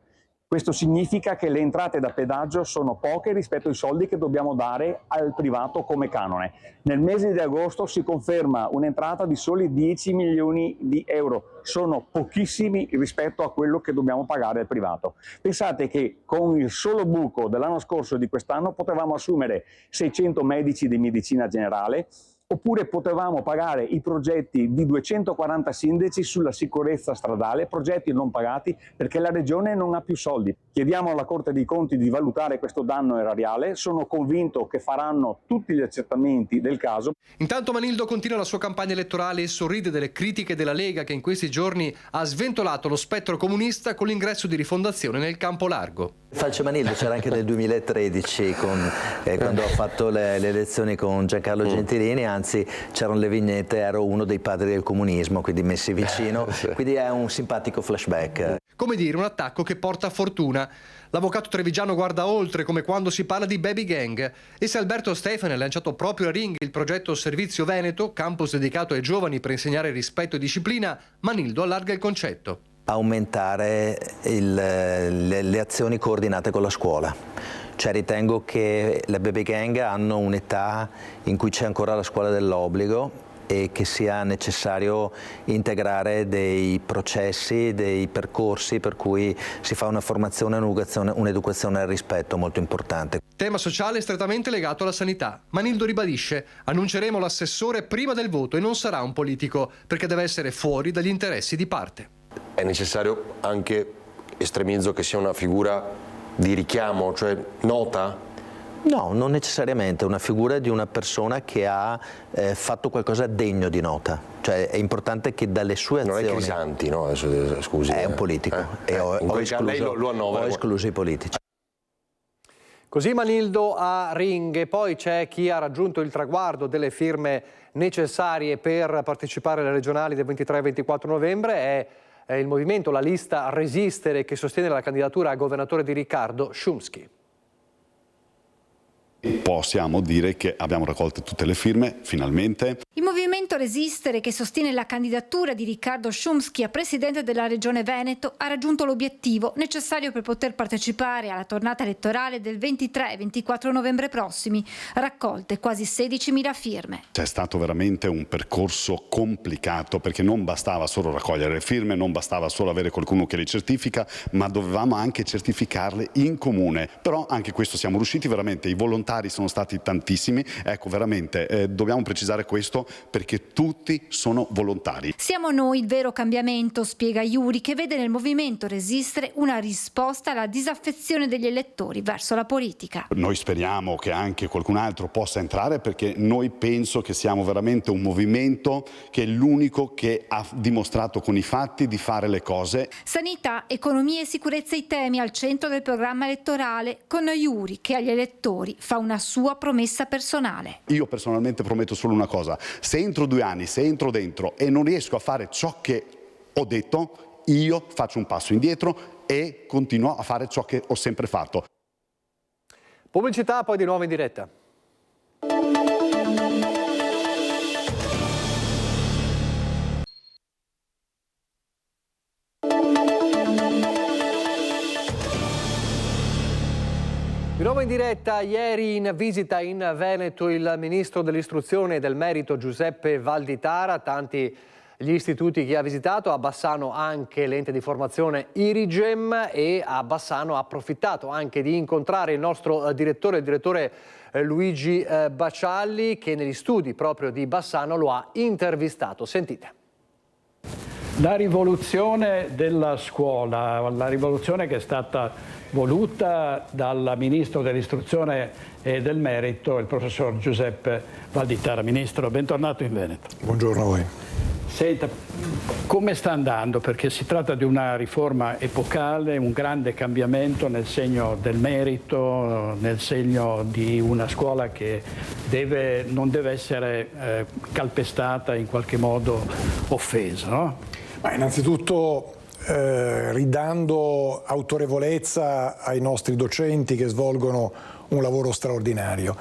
Questo significa che le entrate da pedaggio sono poche rispetto ai soldi che dobbiamo dare al privato come canone. Nel mese di agosto si conferma un'entrata di soli 10 milioni di euro. Sono pochissimi rispetto a quello che dobbiamo pagare al privato. Pensate che con il solo buco dell'anno scorso e di quest'anno potevamo assumere 600 medici di medicina generale, oppure potevamo pagare i progetti di 240 sindaci sulla sicurezza stradale, progetti non pagati perché la Regione non ha più soldi. Chiediamo alla Corte dei Conti di valutare questo danno erariale, sono convinto che faranno tutti gli accertamenti del caso. Intanto Manildo continua la sua campagna elettorale e sorride delle critiche della Lega che in questi giorni ha sventolato lo spettro comunista con l'ingresso di Rifondazione nel campo largo. Falciamanildo c'era anche nel 2013 quando ho fatto le elezioni con Giancarlo Gentilini, anzi c'erano le vignette, ero uno dei padri del comunismo, quindi messi vicino, quindi è un simpatico flashback. Come dire, un attacco che porta fortuna. L'avvocato trevigiano guarda oltre, come quando si parla di baby gang. E se Alberto Stefani ha lanciato proprio a Ring il progetto Servizio Veneto, campus dedicato ai giovani per insegnare rispetto e disciplina, Manildo allarga il concetto. Aumentare le azioni coordinate con la scuola. Cioè ritengo che le baby gang hanno un'età in cui c'è ancora la scuola dell'obbligo e che sia necessario integrare dei processi, dei percorsi per cui si fa una formazione e un'educazione al rispetto molto importante. Tema sociale strettamente legato alla sanità. Manildo ribadisce: annunceremo l'assessore prima del voto e non sarà un politico, perché deve essere fuori dagli interessi di parte. È necessario anche, estremizzo, che sia una figura di richiamo, cioè nota? No, non necessariamente, una figura di una persona che ha fatto qualcosa degno di nota. Cioè è importante che dalle sue azioni... Non è Crisanti, no? Adesso, scusi. È un politico e ho escluso i politici. Così Manildo a Ring. E poi c'è chi ha raggiunto il traguardo delle firme necessarie per partecipare alle regionali del 23 e 24 novembre. È il movimento, la lista Resistere, che sostiene la candidatura a governatore di Riccardo Szumski. Possiamo dire che abbiamo raccolto tutte le firme, finalmente. Il movimento Resistere, che sostiene la candidatura di Riccardo Szumski a presidente della Regione Veneto, ha raggiunto l'obiettivo necessario per poter partecipare alla tornata elettorale del 23 e 24 novembre prossimi, raccolte quasi 16.000 firme. C'è stato veramente un percorso complicato, perché non bastava solo raccogliere le firme, non bastava solo avere qualcuno che le certifica, ma dovevamo anche certificarle in comune. Però anche questo siamo riusciti, veramente i volontari sono stati tantissimi, ecco veramente dobbiamo precisare questo perché tutti sono volontari. Siamo noi il vero cambiamento, spiega Iuri, che vede nel movimento Resistere una risposta alla disaffezione degli elettori verso la politica. Noi speriamo che anche qualcun altro possa entrare, perché noi penso che siamo veramente un movimento che è l'unico che ha dimostrato con i fatti di fare le cose. Sanità, economia e sicurezza, i temi al centro del programma elettorale, con Iuri che agli elettori fa una sua promessa personale. Io personalmente prometto solo una cosa: se entro 2 anni, se entro dentro e non riesco a fare ciò che ho detto, io faccio un passo indietro e continuo a fare ciò che ho sempre fatto. Pubblicità, poi di nuovo in diretta. Di nuovo in diretta. Ieri in visita in Veneto il ministro dell'istruzione e del merito Giuseppe Valditara, tanti gli istituti che ha visitato, a Bassano anche l'ente di formazione Irigem, e a Bassano ha approfittato anche di incontrare il nostro direttore, il direttore Luigi Bacialli, che negli studi proprio di Bassano lo ha intervistato. Sentite. La rivoluzione della scuola, la rivoluzione che è stata voluta dal Ministro dell'Istruzione e del Merito, il professor Giuseppe Valditara. Ministro, bentornato in Veneto. Buongiorno a voi. Senta, come sta andando? Perché si tratta di una riforma epocale, un grande cambiamento nel segno del merito, nel segno di una scuola che non deve essere calpestata, in qualche modo offesa, no? Ma innanzitutto ridando autorevolezza ai nostri docenti che svolgono un lavoro straordinario,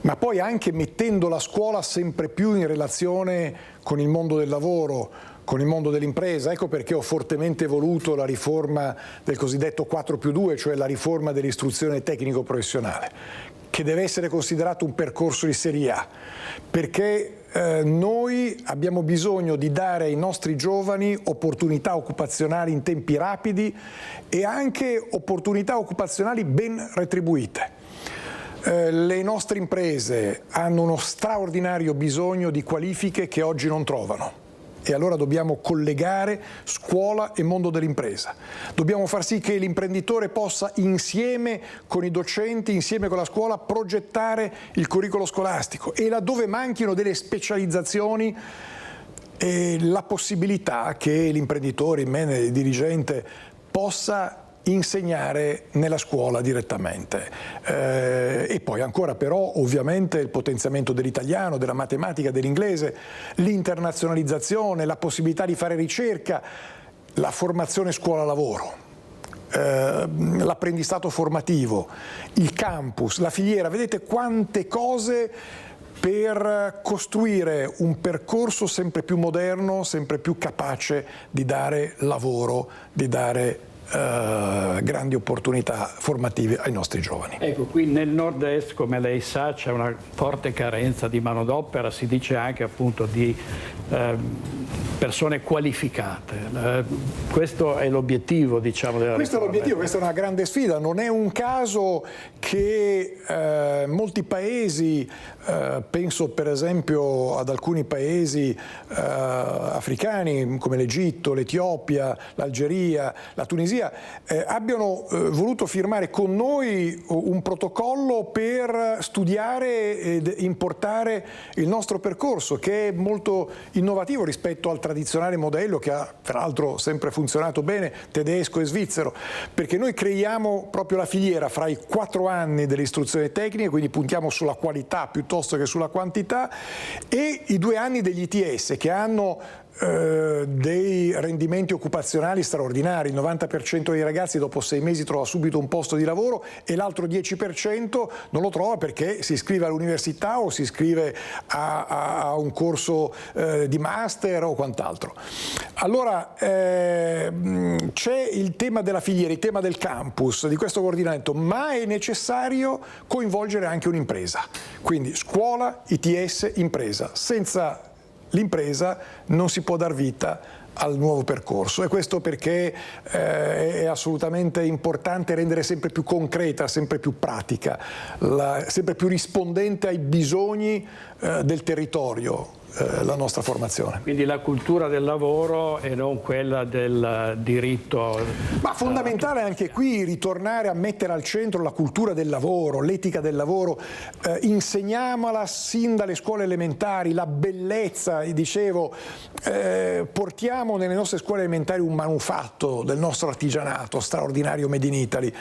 ma poi anche mettendo la scuola sempre più in relazione con il mondo del lavoro, con il mondo dell'impresa. Ecco perché ho fortemente voluto la riforma del cosiddetto 4+2, cioè la riforma dell'istruzione tecnico-professionale, che deve essere considerato un percorso di serie A, perché noi abbiamo bisogno di dare ai nostri giovani opportunità occupazionali in tempi rapidi e anche opportunità occupazionali ben retribuite. Le nostre imprese hanno uno straordinario bisogno di qualifiche che oggi non trovano. E allora dobbiamo collegare scuola e mondo dell'impresa. Dobbiamo far sì che l'imprenditore possa, insieme con i docenti, insieme con la scuola, progettare il curriculum scolastico, e laddove manchino delle specializzazioni, la possibilità che l'imprenditore, il manager, il dirigente possa insegnare nella scuola direttamente. E poi ancora però ovviamente il potenziamento dell'italiano, della matematica, dell'inglese, l'internazionalizzazione, la possibilità di fare ricerca, la formazione scuola-lavoro, l'apprendistato formativo, il campus, la filiera, vedete quante cose per costruire un percorso sempre più moderno, sempre più capace di dare lavoro, di dare grandi opportunità formative ai nostri giovani. Ecco, qui nel nord-est, come lei sa, c'è una forte carenza di manodopera, si dice anche appunto di persone qualificate. Questo è l'obiettivo, diciamo, della Questo riforma. è l'obiettivo, questa è una grande sfida. Non è un caso che molti paesi, penso per esempio ad alcuni paesi africani come l'Egitto, l'Etiopia, l'Algeria, la Tunisia, abbiano voluto firmare con noi un protocollo per studiare ed importare il nostro percorso, che è molto innovativo rispetto al tradizionale modello che ha peraltro sempre funzionato bene, tedesco e svizzero, perché noi creiamo proprio la filiera fra i 4 anni dell'istruzione tecnica, quindi puntiamo sulla qualità piuttosto che sulla quantità, e i 2 anni degli ITS che hanno dei rendimenti occupazionali straordinari. Il 90% dei ragazzi dopo 6 mesi trova subito un posto di lavoro e l'altro 10% non lo trova perché si iscrive all'università o si iscrive a un corso di master o quant'altro. Allora c'è il tema della filiera, il tema del campus, di questo coordinamento, ma è necessario coinvolgere anche un'impresa, quindi scuola, ITS, impresa. Senza l'impresa non si può dar vita al nuovo percorso, e questo perché è assolutamente importante rendere sempre più concreta, sempre più pratica, sempre più rispondente ai bisogni del territorio la nostra formazione. Quindi la cultura del lavoro e non quella del diritto. Ma fondamentale anche qui ritornare a mettere al centro la cultura del lavoro, l'etica del lavoro, insegniamola sin dalle scuole elementari, la bellezza, dicevo, portiamo nelle nostre scuole elementari un manufatto del nostro artigianato straordinario made in Italy,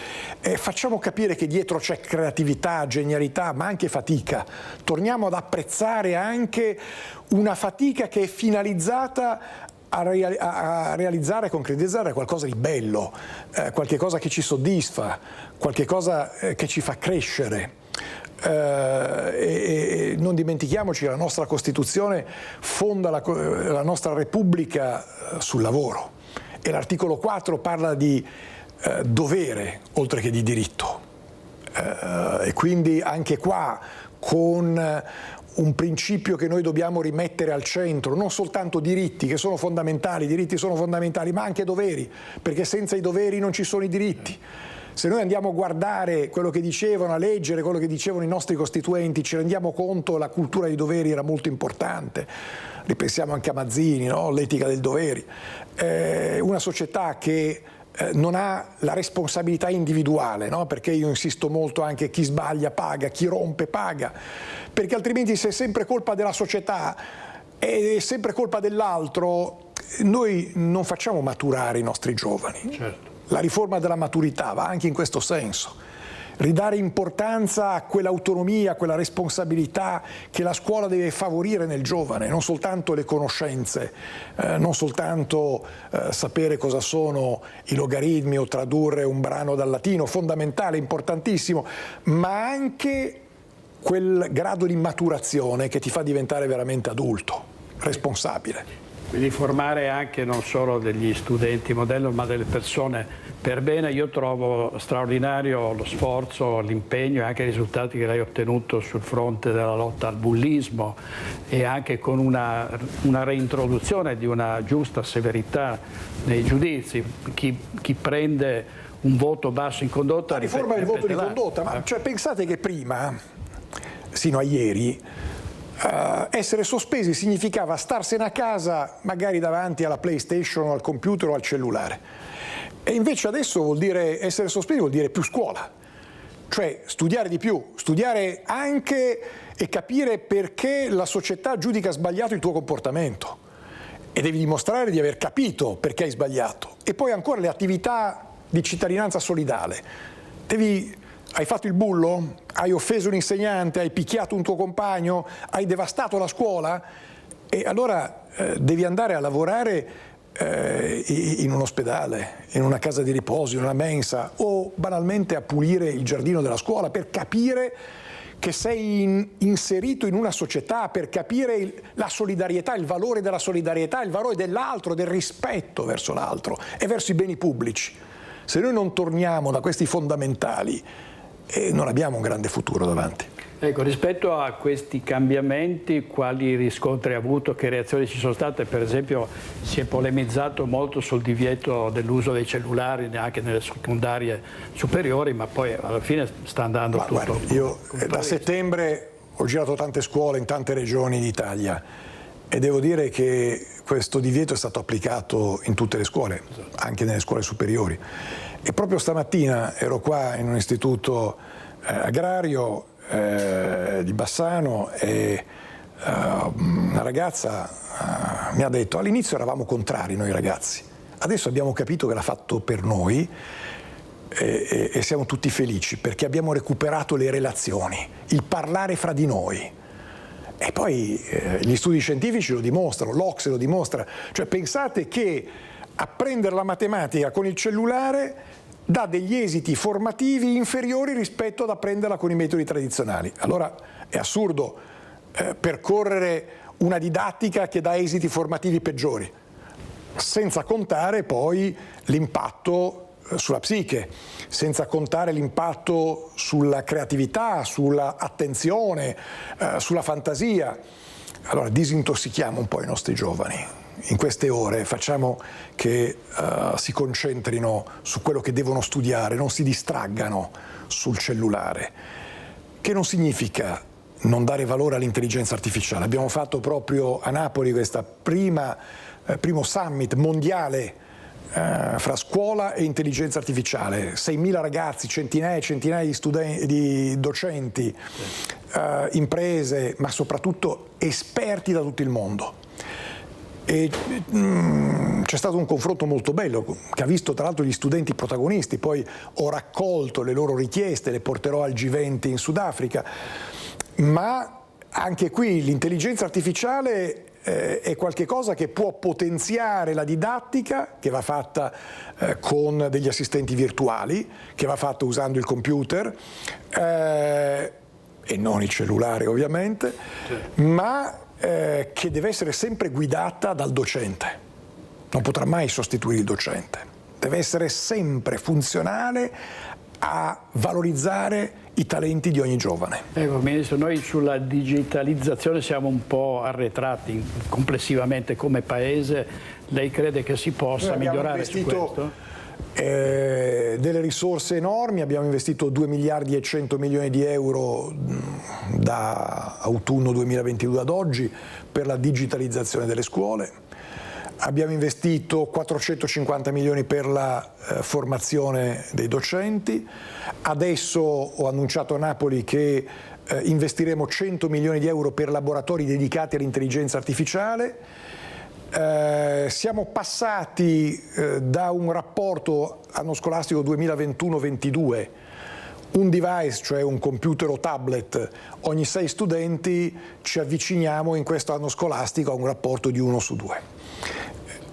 facciamo capire che dietro c'è creatività, genialità, ma anche fatica. Torniamo ad apprezzare anche una fatica che è finalizzata a realizzare, a concretizzare qualcosa di bello, qualche cosa che ci soddisfa, qualche cosa che ci fa crescere. E non dimentichiamoci che la nostra Costituzione fonda la nostra Repubblica sul lavoro, e l'articolo 4 parla di dovere oltre che di diritto, e quindi anche qua con un principio che noi dobbiamo rimettere al centro, non soltanto diritti che sono fondamentali, i diritti sono fondamentali, ma anche doveri, perché senza i doveri non ci sono i diritti. Se noi andiamo a guardare quello che dicevano, a leggere quello che dicevano i nostri costituenti, ci rendiamo conto che la cultura dei doveri era molto importante. Ripensiamo anche a Mazzini, no? L'etica del doveri. Una società che non ha la responsabilità individuale, no? Perché io insisto molto anche chi sbaglia paga, chi rompe paga, perché altrimenti se è sempre colpa della società è sempre colpa dell'altro, noi non facciamo maturare i nostri giovani. Certo. La riforma della maturità va anche in questo senso. Ridare importanza a quell'autonomia, a quella responsabilità che la scuola deve favorire nel giovane, non soltanto le conoscenze, non soltanto sapere cosa sono i logaritmi o tradurre un brano dal latino, fondamentale, importantissimo, ma anche quel grado di maturazione che ti fa diventare veramente adulto, responsabile. Quindi formare anche non solo degli studenti modello, ma delle persone per bene. Io trovo straordinario lo sforzo, l'impegno e anche i risultati che lei ha ottenuto sul fronte della lotta al bullismo, e anche con una reintroduzione di una giusta severità nei giudizi. Chi prende un voto basso in condotta... La riforma del voto di condotta, ma cioè, pensate che prima, sino a ieri, essere sospesi significava starsene a casa magari davanti alla PlayStation o al computer o al cellulare, e invece adesso vuol dire essere sospesi vuol dire più scuola, cioè studiare di più, studiare anche e capire perché la società giudica sbagliato il tuo comportamento, e devi dimostrare di aver capito perché hai sbagliato, e poi ancora le attività di cittadinanza solidale. Hai fatto il bullo? Hai offeso un insegnante? Hai picchiato un tuo compagno? Hai devastato la scuola? E allora devi andare a lavorare in un ospedale, in una casa di riposo, in una mensa, o banalmente a pulire il giardino della scuola, per capire che sei inserito in una società, per capire la solidarietà, il valore della solidarietà, il valore dell'altro, del rispetto verso l'altro e verso i beni pubblici. Se noi non torniamo da questi fondamentali, non abbiamo un grande futuro davanti. Ecco, rispetto a questi cambiamenti, quali riscontri ha avuto, che reazioni ci sono state? Per esempio si è polemizzato molto sul divieto dell'uso dei cellulari anche nelle secondarie superiori, ma poi alla fine sta andando tutto. Guarda, io da settembre ho girato tante scuole in tante regioni d'Italia e devo dire che questo divieto è stato applicato in tutte le scuole, anche nelle scuole superiori. E proprio stamattina ero qua in un istituto agrario di Bassano e una ragazza mi ha detto: all'inizio eravamo contrari noi ragazzi, adesso abbiamo capito che l'ha fatto per noi e siamo tutti felici perché abbiamo recuperato le relazioni, il parlare fra di noi. E poi gli studi scientifici lo dimostrano, l'Ocse lo dimostra, cioè pensate che apprendere la matematica con il cellulare dà degli esiti formativi inferiori rispetto ad apprenderla con i metodi tradizionali. Allora è assurdo percorrere una didattica che dà esiti formativi peggiori, senza contare poi l'impatto sulla psiche, senza contare l'impatto sulla creatività, sulla attenzione, sulla fantasia. Allora disintossichiamo un po' i nostri giovani. In queste ore facciamo che si concentrino su quello che devono studiare, non si distraggano sul cellulare, che non significa non dare valore all'intelligenza artificiale. Abbiamo fatto proprio a Napoli questa primo summit mondiale fra scuola e intelligenza artificiale, 6.000 ragazzi, centinaia e centinaia di studenti, di docenti, imprese, ma soprattutto esperti da tutto il mondo. E c'è stato un confronto molto bello che ha visto tra l'altro gli studenti protagonisti, poi ho raccolto le loro richieste, le porterò al G20 in Sudafrica, ma anche qui l'intelligenza artificiale è qualcosa che può potenziare la didattica, che va fatta con degli assistenti virtuali, che va fatta usando il computer e non il cellulare ovviamente, ma che deve essere sempre guidata dal docente, non potrà mai sostituire il docente, deve essere sempre funzionale a valorizzare i talenti di ogni giovane. Ecco, Ministro, noi sulla digitalizzazione siamo un po' arretrati complessivamente come Paese. Lei crede che si possa migliorare su questo? Delle risorse enormi, abbiamo investito 2 miliardi e 100 milioni di euro da autunno 2022 ad oggi per la digitalizzazione delle scuole, abbiamo investito 450 milioni per la formazione dei docenti, adesso ho annunciato a Napoli che investiremo 100 milioni di euro per laboratori dedicati all'intelligenza artificiale. Siamo passati da un rapporto anno scolastico 2021-22, un device, cioè un computer o tablet ogni 6 studenti, ci avviciniamo in questo anno scolastico a un rapporto di 1 su 2.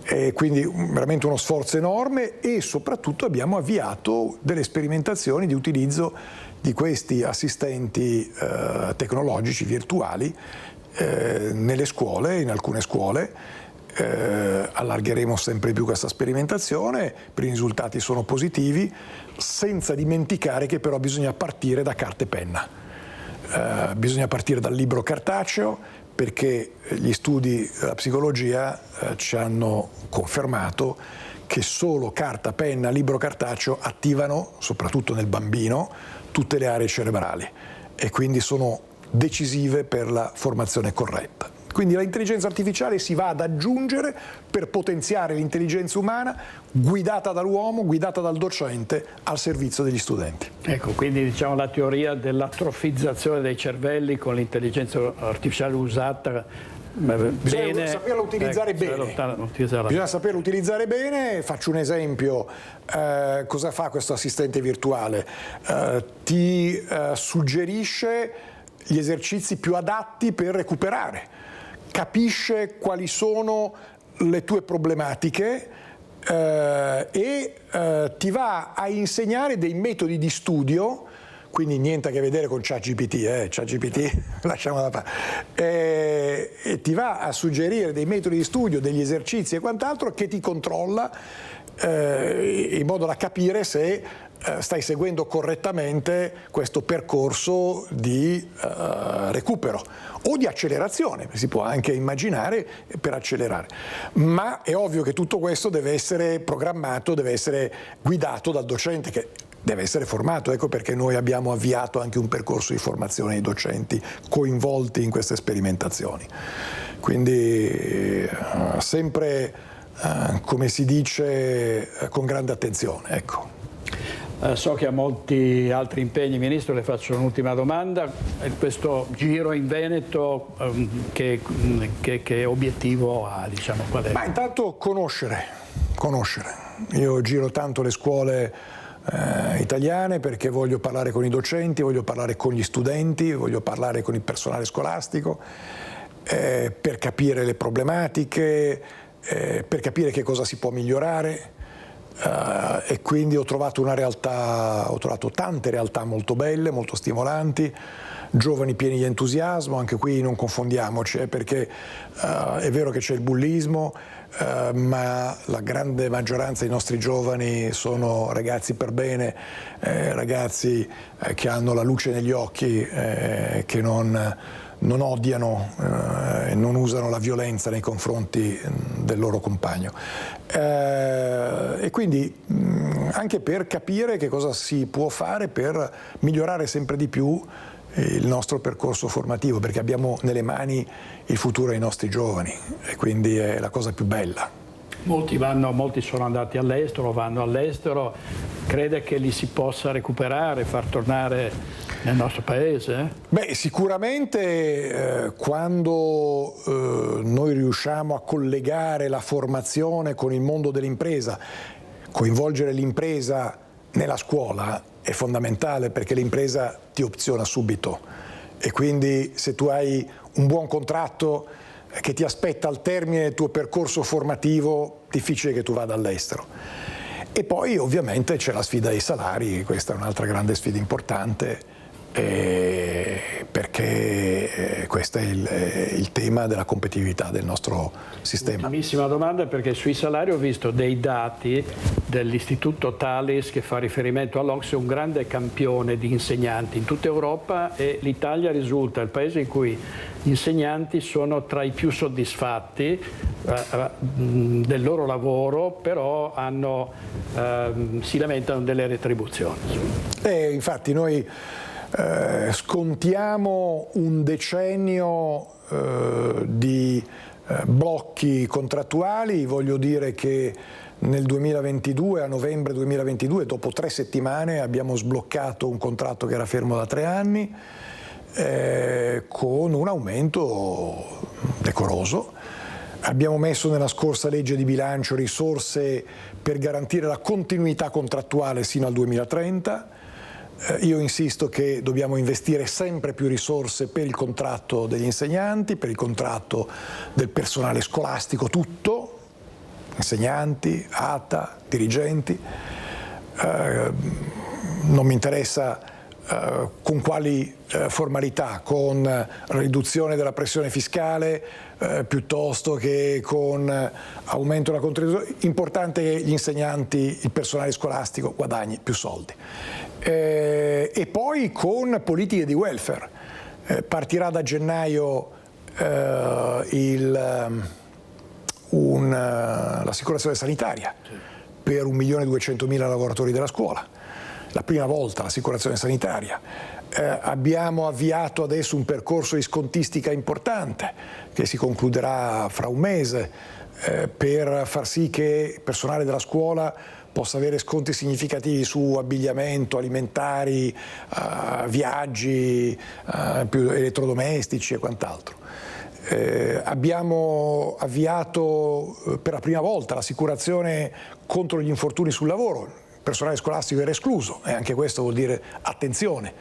E quindi veramente uno sforzo enorme e soprattutto abbiamo avviato delle sperimentazioni di utilizzo di questi assistenti tecnologici virtuali nelle scuole, in alcune scuole. Allargheremo sempre più questa sperimentazione, i primi risultati sono positivi, senza dimenticare che però bisogna partire da carta e penna, bisogna partire dal libro cartaceo, perché gli studi della psicologia ci hanno confermato che solo carta, penna, libro cartaceo attivano, soprattutto nel bambino, tutte le aree cerebrali e quindi sono decisive per la formazione corretta. Quindi l'intelligenza artificiale si va ad aggiungere per potenziare l'intelligenza umana guidata dall'uomo, guidata dal docente al servizio degli studenti. Ecco, quindi diciamo la teoria dell'atrofizzazione dei cervelli con l'intelligenza artificiale usata Bisogna saperlo utilizzare bene. Bisogna saperlo utilizzare bene. Faccio un esempio. Cosa fa questo assistente virtuale? Ti suggerisce gli esercizi più adatti per recuperare, capisce quali sono le tue problematiche e ti va a insegnare dei metodi di studio. Quindi niente a che vedere con ChatGPT, ChatGPT lasciamo da parte, e ti va a suggerire dei metodi di studio, degli esercizi e quant'altro che ti controlla in modo da capire se stai seguendo correttamente questo percorso di recupero o di accelerazione, si può anche immaginare per accelerare. Ma è ovvio che tutto questo deve essere programmato, deve essere guidato dal docente che deve essere formato, ecco perché noi abbiamo avviato anche un percorso di formazione dei docenti coinvolti in queste sperimentazioni. Quindi sempre, come si dice, con grande attenzione. Ecco. So che ha molti altri impegni, Ministro, le faccio un'ultima domanda. Questo giro in Veneto che obiettivo ha? Diciamo, qual è? Ma intanto conoscere. Io giro tanto le scuole italiane perché voglio parlare con i docenti, voglio parlare con gli studenti, voglio parlare con il personale scolastico per capire le problematiche, per capire che cosa si può migliorare e quindi ho trovato tante realtà molto belle, molto stimolanti, giovani pieni di entusiasmo. Anche qui non confondiamoci, perché è vero che c'è il bullismo, ma la grande maggioranza dei nostri giovani sono ragazzi per bene, ragazzi che hanno la luce negli occhi, che non odiano e non usano la violenza nei confronti del loro compagno. E quindi anche per capire che cosa si può fare per migliorare sempre di più il nostro percorso formativo, perché abbiamo nelle mani il futuro dei nostri giovani e quindi è la cosa più bella. Molti sono andati all'estero, vanno all'estero, crede che li si possa recuperare, far tornare nel nostro paese? Beh, sicuramente quando noi riusciamo a collegare la formazione con il mondo dell'impresa, coinvolgere l'impresa nella scuola è fondamentale, perché l'impresa ti opziona subito e quindi se tu hai un buon contratto che ti aspetta al termine del tuo percorso formativo, difficile che tu vada all'estero. E poi ovviamente c'è la sfida dei salari, questa è un'altra grande sfida importante, perché questo è il tema della competitività del nostro sistema. Ultimissima domanda, perché sui salari ho visto dei dati dell'istituto Thales che fa riferimento all'OCSE, un grande campione di insegnanti in tutta Europa, e l'Italia risulta il paese in cui gli insegnanti sono tra i più soddisfatti del loro lavoro, però si lamentano delle retribuzioni. Infatti noi scontiamo un decennio di blocchi contrattuali. Voglio dire che nel 2022, a novembre 2022, dopo 3 settimane, abbiamo sbloccato un contratto che era fermo da 3 anni con un aumento decoroso. Abbiamo messo nella scorsa legge di bilancio risorse per garantire la continuità contrattuale sino al 2030. Io insisto che dobbiamo investire sempre più risorse per il contratto degli insegnanti, per il contratto del personale scolastico tutto, insegnanti, ATA, dirigenti. Non mi interessa con quali formalità, con la riduzione della pressione fiscale piuttosto che con aumento della contribuzione. Importante che gli insegnanti, il personale scolastico guadagni più soldi. E poi con politiche di welfare. Partirà da gennaio l'assicurazione sanitaria per 1.200.000 lavoratori della scuola. La prima volta l'assicurazione sanitaria. Abbiamo avviato adesso un percorso di scontistica importante che si concluderà fra un mese per far sì che il personale della scuola possa avere sconti significativi su abbigliamento, alimentari, viaggi, più elettrodomestici e quant'altro. Abbiamo avviato per la prima volta l'assicurazione contro gli infortuni sul lavoro. Il personale scolastico era escluso e anche questo vuol dire attenzione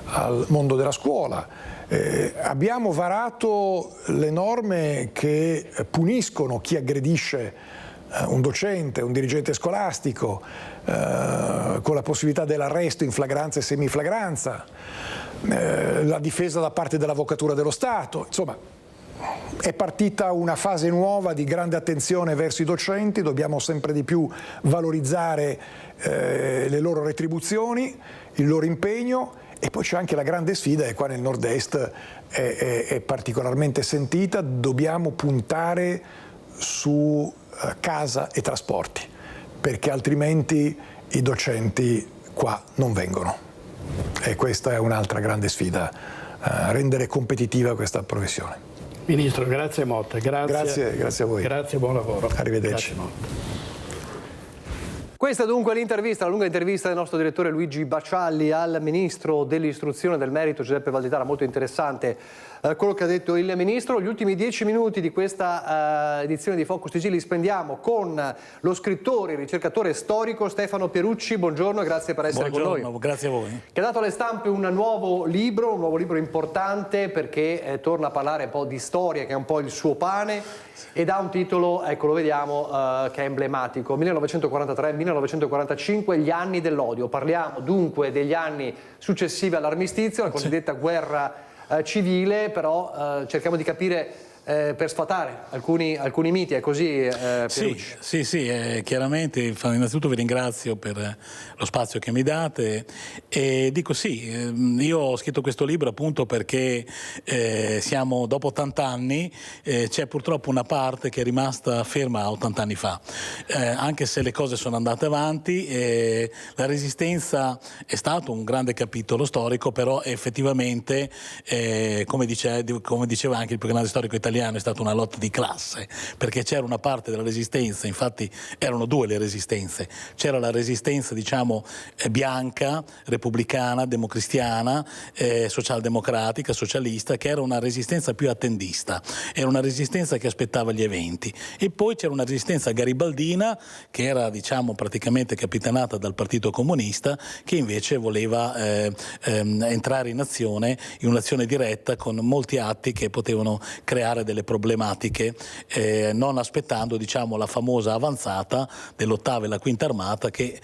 al mondo della scuola. Abbiamo varato le norme che puniscono chi aggredisce un docente, un dirigente scolastico, con la possibilità dell'arresto in flagranza e semiflagranza, la difesa da parte dell'Avvocatura dello Stato. Insomma, è partita una fase nuova di grande attenzione verso i docenti, dobbiamo sempre di più valorizzare le loro retribuzioni, il loro impegno, e poi c'è anche la grande sfida, e qua nel nord-est è particolarmente sentita, dobbiamo puntare su casa e trasporti, perché altrimenti i docenti qua non vengono. E questa è un'altra grande sfida, rendere competitiva questa professione. Ministro, grazie molte. Grazie a voi. Grazie, buon lavoro. Arrivederci. Questa dunque l'intervista, la lunga intervista del nostro direttore Luigi Bacialli al Ministro dell'Istruzione e del Merito Giuseppe Valditara, molto interessante quello che ha detto il Ministro. Gli ultimi 10 minuti di questa edizione di Focus TG li spendiamo con lo scrittore e ricercatore storico Stefano Pierucci. Buongiorno e grazie per essere con noi. Grazie a voi. Che ha dato alle stampe un nuovo libro importante perché torna a parlare un po' di storia, che è un po' il suo pane, ed ha un titolo, ecco lo vediamo, che è emblematico, 1943-1945, gli anni dell'odio. Parliamo dunque degli anni successivi all'armistizio, la cosiddetta guerra civile, però cerchiamo di capire per sfatare alcuni miti, è così Pierucci? Sì, chiaramente innanzitutto vi ringrazio per lo spazio che mi date e dico io ho scritto questo libro appunto perché siamo dopo 80 anni, c'è purtroppo una parte che è rimasta ferma 80 anni fa, anche se le cose sono andate avanti, la Resistenza è stato un grande capitolo storico, però effettivamente come diceva anche il più grande storico italiano, è stata una lotta di classe, perché c'era una parte della resistenza, infatti erano due le resistenze, c'era la resistenza diciamo bianca, repubblicana, democristiana, socialdemocratica, socialista, che era una resistenza più attendista, era una resistenza che aspettava gli eventi, e poi c'era una resistenza garibaldina che era diciamo praticamente capitanata dal Partito Comunista, che invece voleva entrare in un'azione diretta con molti atti che potevano creare delle problematiche, non aspettando diciamo la famosa avanzata dell'8ª e la 5ª armata, che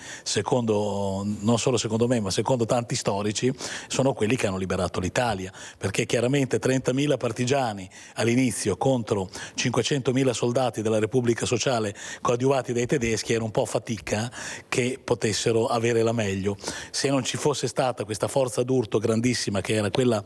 non solo secondo me ma secondo tanti storici sono quelli che hanno liberato l'Italia, perché chiaramente 30.000 partigiani all'inizio contro 500.000 soldati della Repubblica Sociale coadiuvati dai tedeschi era un po' fatica che potessero avere la meglio. Se non ci fosse stata questa forza d'urto grandissima che era quella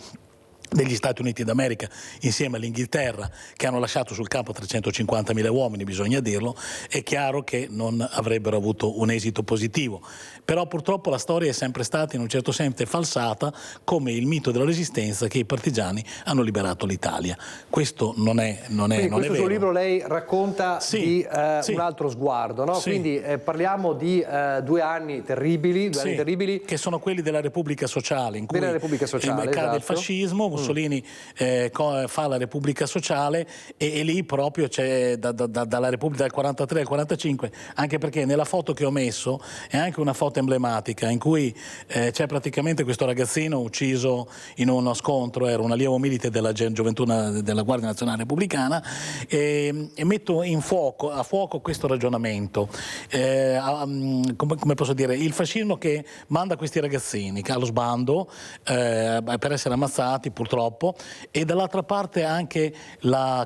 degli Stati Uniti d'America insieme all'Inghilterra, che hanno lasciato sul campo 350.000 uomini, bisogna dirlo, è chiaro che non avrebbero avuto un esito positivo. Però purtroppo la storia è sempre stata in un certo senso falsata, come il mito della Resistenza, che i partigiani hanno liberato l'Italia. Questo non è Quindi questo vero. suo libro lei racconta di un altro sguardo, no? Quindi parliamo di 2 anni terribili, che sono quelli della Repubblica Sociale, in cui cade il fascismo, Mussolini fa la Repubblica Sociale e lì proprio c'è dalla Repubblica dal 43 al 45, anche perché nella foto che ho messo è anche una foto emblematica in cui c'è praticamente questo ragazzino ucciso in uno scontro, era un allievo milite della gioventù della Guardia Nazionale Repubblicana, e metto a fuoco questo ragionamento, come posso dire, il fascismo che manda questi ragazzini allo sbando per essere ammazzati purtroppo, e dall'altra parte anche la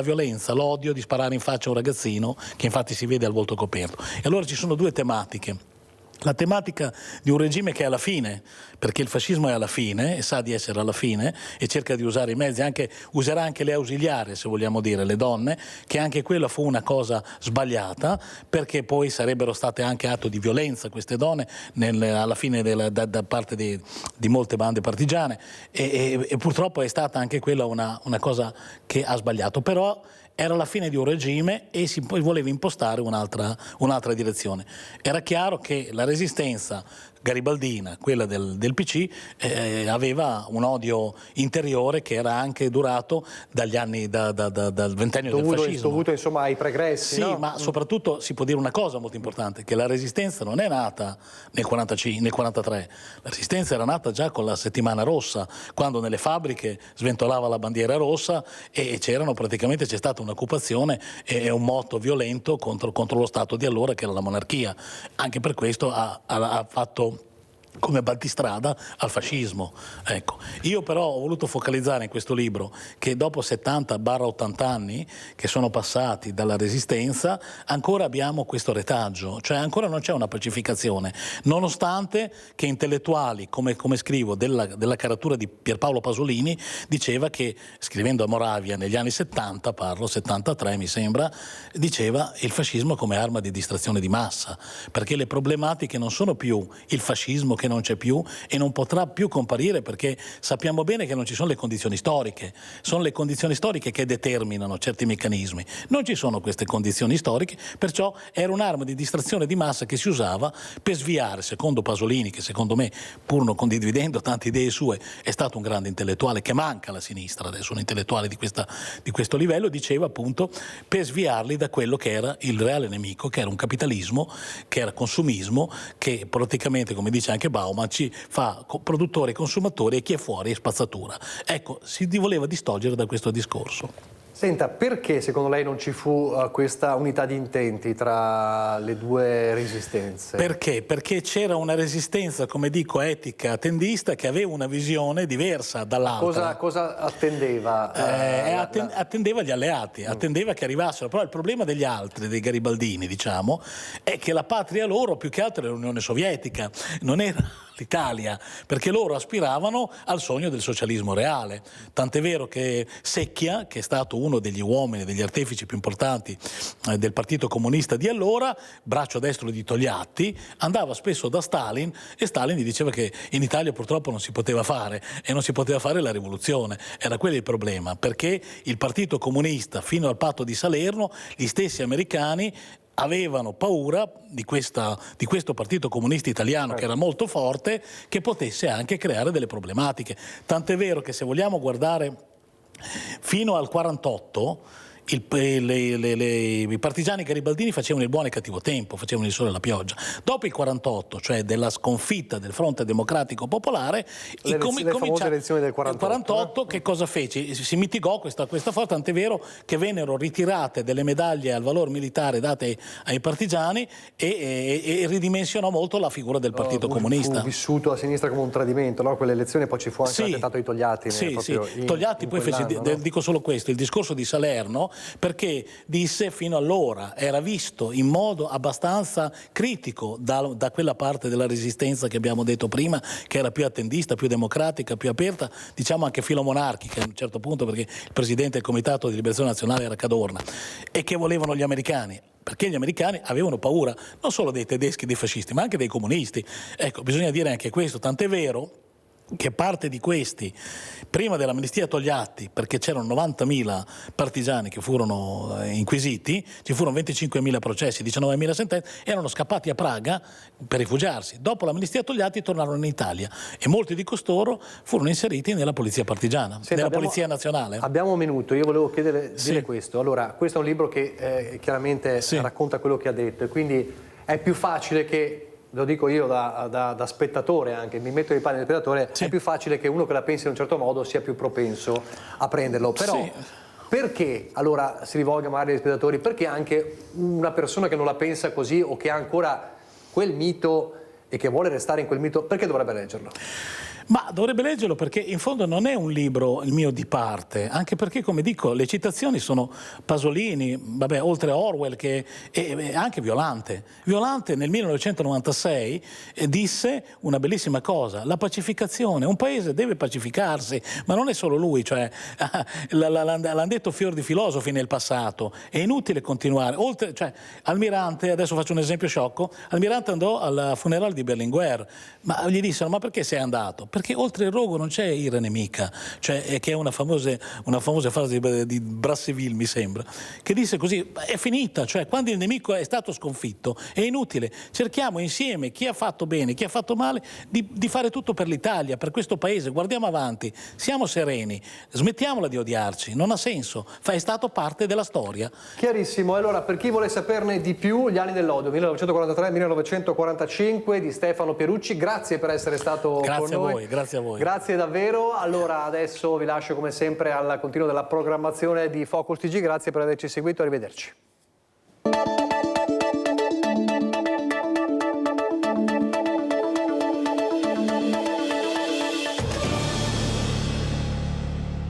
violenza, l'odio di sparare in faccia a un ragazzino che infatti si vede al volto coperto. E allora ci sono due tematiche. La tematica di un regime che è alla fine, perché il fascismo è alla fine e sa di essere alla fine e cerca di usare i mezzi, userà anche le ausiliarie, se vogliamo dire, le donne, che anche quella fu una cosa sbagliata, perché poi sarebbero state anche atto di violenza queste donne alla fine da parte di molte bande partigiane, e purtroppo è stata anche quella una cosa che ha sbagliato. Però era la fine di un regime e poi voleva impostare un'altra direzione. Era chiaro che la resistenza garibaldina, quella del PC, aveva un odio interiore che era anche durato dal ventennio del fascismo. Dovuto insomma ai pregressi, sì, no? ma soprattutto si può dire una cosa molto importante, che la Resistenza non è nata nel 43, la Resistenza era nata già con la Settimana Rossa, quando nelle fabbriche sventolava la bandiera rossa e c'è stata un'occupazione e un motto violento contro lo Stato di allora, che era la monarchia. Anche per questo ha fatto come battistrada al fascismo. Ecco. Io però ho voluto focalizzare in questo libro che dopo 70-80 anni che sono passati dalla Resistenza ancora abbiamo questo retaggio, cioè ancora non c'è una pacificazione, nonostante che intellettuali come scrivo della caratura di Pierpaolo Pasolini diceva che, scrivendo a Moravia negli anni 70, 73 mi sembra, diceva il fascismo come arma di distrazione di massa, perché le problematiche non sono più il fascismo che non c'è più e non potrà più comparire, perché sappiamo bene che non ci sono le condizioni storiche, sono le condizioni storiche che determinano certi meccanismi, non ci sono queste condizioni storiche, perciò era un'arma di distrazione di massa che si usava per sviare, secondo Pasolini, che secondo me, pur non condividendo tante idee sue, è stato un grande intellettuale che manca alla sinistra adesso, un intellettuale di questo livello, diceva appunto per sviarli da quello che era il reale nemico, che era un capitalismo, che era consumismo, che praticamente, come dice anche Bauman, ci fa produttori e consumatori e chi è fuori è spazzatura. Ecco, si voleva distogliere da questo discorso. Senta, perché secondo lei non ci fu questa unità di intenti tra le due resistenze? Perché? Perché c'era una resistenza, come dico, etica, attendista, che aveva una visione diversa dall'altra. Cosa attendeva? Attendeva gli alleati, attendeva che arrivassero. Però il problema degli altri, dei garibaldini, diciamo, è che la patria loro più che altro era l'Unione Sovietica, non era l'Italia, perché loro aspiravano al sogno del socialismo reale. Tant'è vero che Secchia, che è stato uno degli uomini, degli artefici più importanti del Partito Comunista di allora, braccio destro di Togliatti, andava spesso da Stalin e Stalin gli diceva che in Italia purtroppo non si poteva fare e non si poteva fare la rivoluzione. Era quello il problema, perché il Partito Comunista fino al patto di Salerno, gli stessi americani avevano paura di questo partito comunista italiano che era molto forte, che potesse anche creare delle problematiche. Tant'è vero che se vogliamo guardare fino al 48, i partigiani garibaldini facevano il buono e il cattivo tempo, facevano il sole e la pioggia. Dopo il 48, cioè della sconfitta del Fronte Democratico Popolare, le famose elezioni del 48, che cosa fece? Si mitigò questa forza, tant'è vero che vennero ritirate delle medaglie al valor militare date ai partigiani e ridimensionò molto la figura del Partito Comunista. Fu vissuto a sinistra come un tradimento, no? Quelle elezioni, poi ci fu anche l'attentato di Togliatti. Togliatti poi fece, dico solo questo, il discorso di Salerno, perché disse fino allora era visto in modo abbastanza critico da quella parte della resistenza che abbiamo detto prima, che era più attendista, più democratica, più aperta, diciamo anche filomonarchica a un certo punto, perché il presidente del Comitato di Liberazione Nazionale era Cadorna, e che volevano gli americani. Perché gli americani avevano paura non solo dei tedeschi, dei fascisti, ma anche dei comunisti. Ecco, bisogna dire anche questo, tant'è vero che parte di questi, prima dell'amnistia Togliatti, perché c'erano 90.000 partigiani che furono inquisiti, ci furono 25.000 processi, 19.000 sentenze, erano scappati a Praga per rifugiarsi. Dopo l'amnistia Togliatti tornarono in Italia e molti di costoro furono inseriti nella polizia partigiana, nella polizia nazionale. Abbiamo un minuto, io volevo dire questo. Allora, questo è un libro che chiaramente racconta quello che ha detto, e quindi è più facile che, lo dico io da spettatore anche, mi metto nei panni del spettatore, è più facile che uno che la pensi in un certo modo sia più propenso a prenderlo. Però perché allora si rivolga magari agli spettatori? Perché anche una persona che non la pensa così o che ha ancora quel mito e che vuole restare in quel mito, perché dovrebbe leggerlo? Ma dovrebbe leggerlo perché in fondo non è un libro il mio di parte, anche perché, come dico, le citazioni sono Pasolini, vabbè, oltre a Orwell, che è anche Violante. Violante nel 1996 disse una bellissima cosa: la pacificazione, un paese deve pacificarsi, ma non è solo lui, cioè l'hanno detto fior di filosofi nel passato, è inutile continuare. Oltre, cioè, Almirante, adesso faccio un esempio sciocco, Almirante andò al funerale di Berlinguer, ma gli dissero: ma perché sei andato? perché oltre il rogo non c'è ira nemica, cioè che è una famosa frase di Brasseville, mi sembra, che disse così: è finita, cioè quando il nemico è stato sconfitto è inutile, cerchiamo insieme, chi ha fatto bene, chi ha fatto male, di fare tutto per l'Italia, per questo paese, guardiamo avanti, siamo sereni, smettiamola di odiarci, non ha senso, è stato parte della storia. Chiarissimo. Allora, per chi vuole saperne di più, Gli anni dell'odio 1943-1945 di Stefano Pierucci, grazie per essere stato con noi. Grazie a voi. Grazie davvero. Allora adesso vi lascio come sempre al continuo della programmazione di Focus TG, grazie per averci seguito, arrivederci.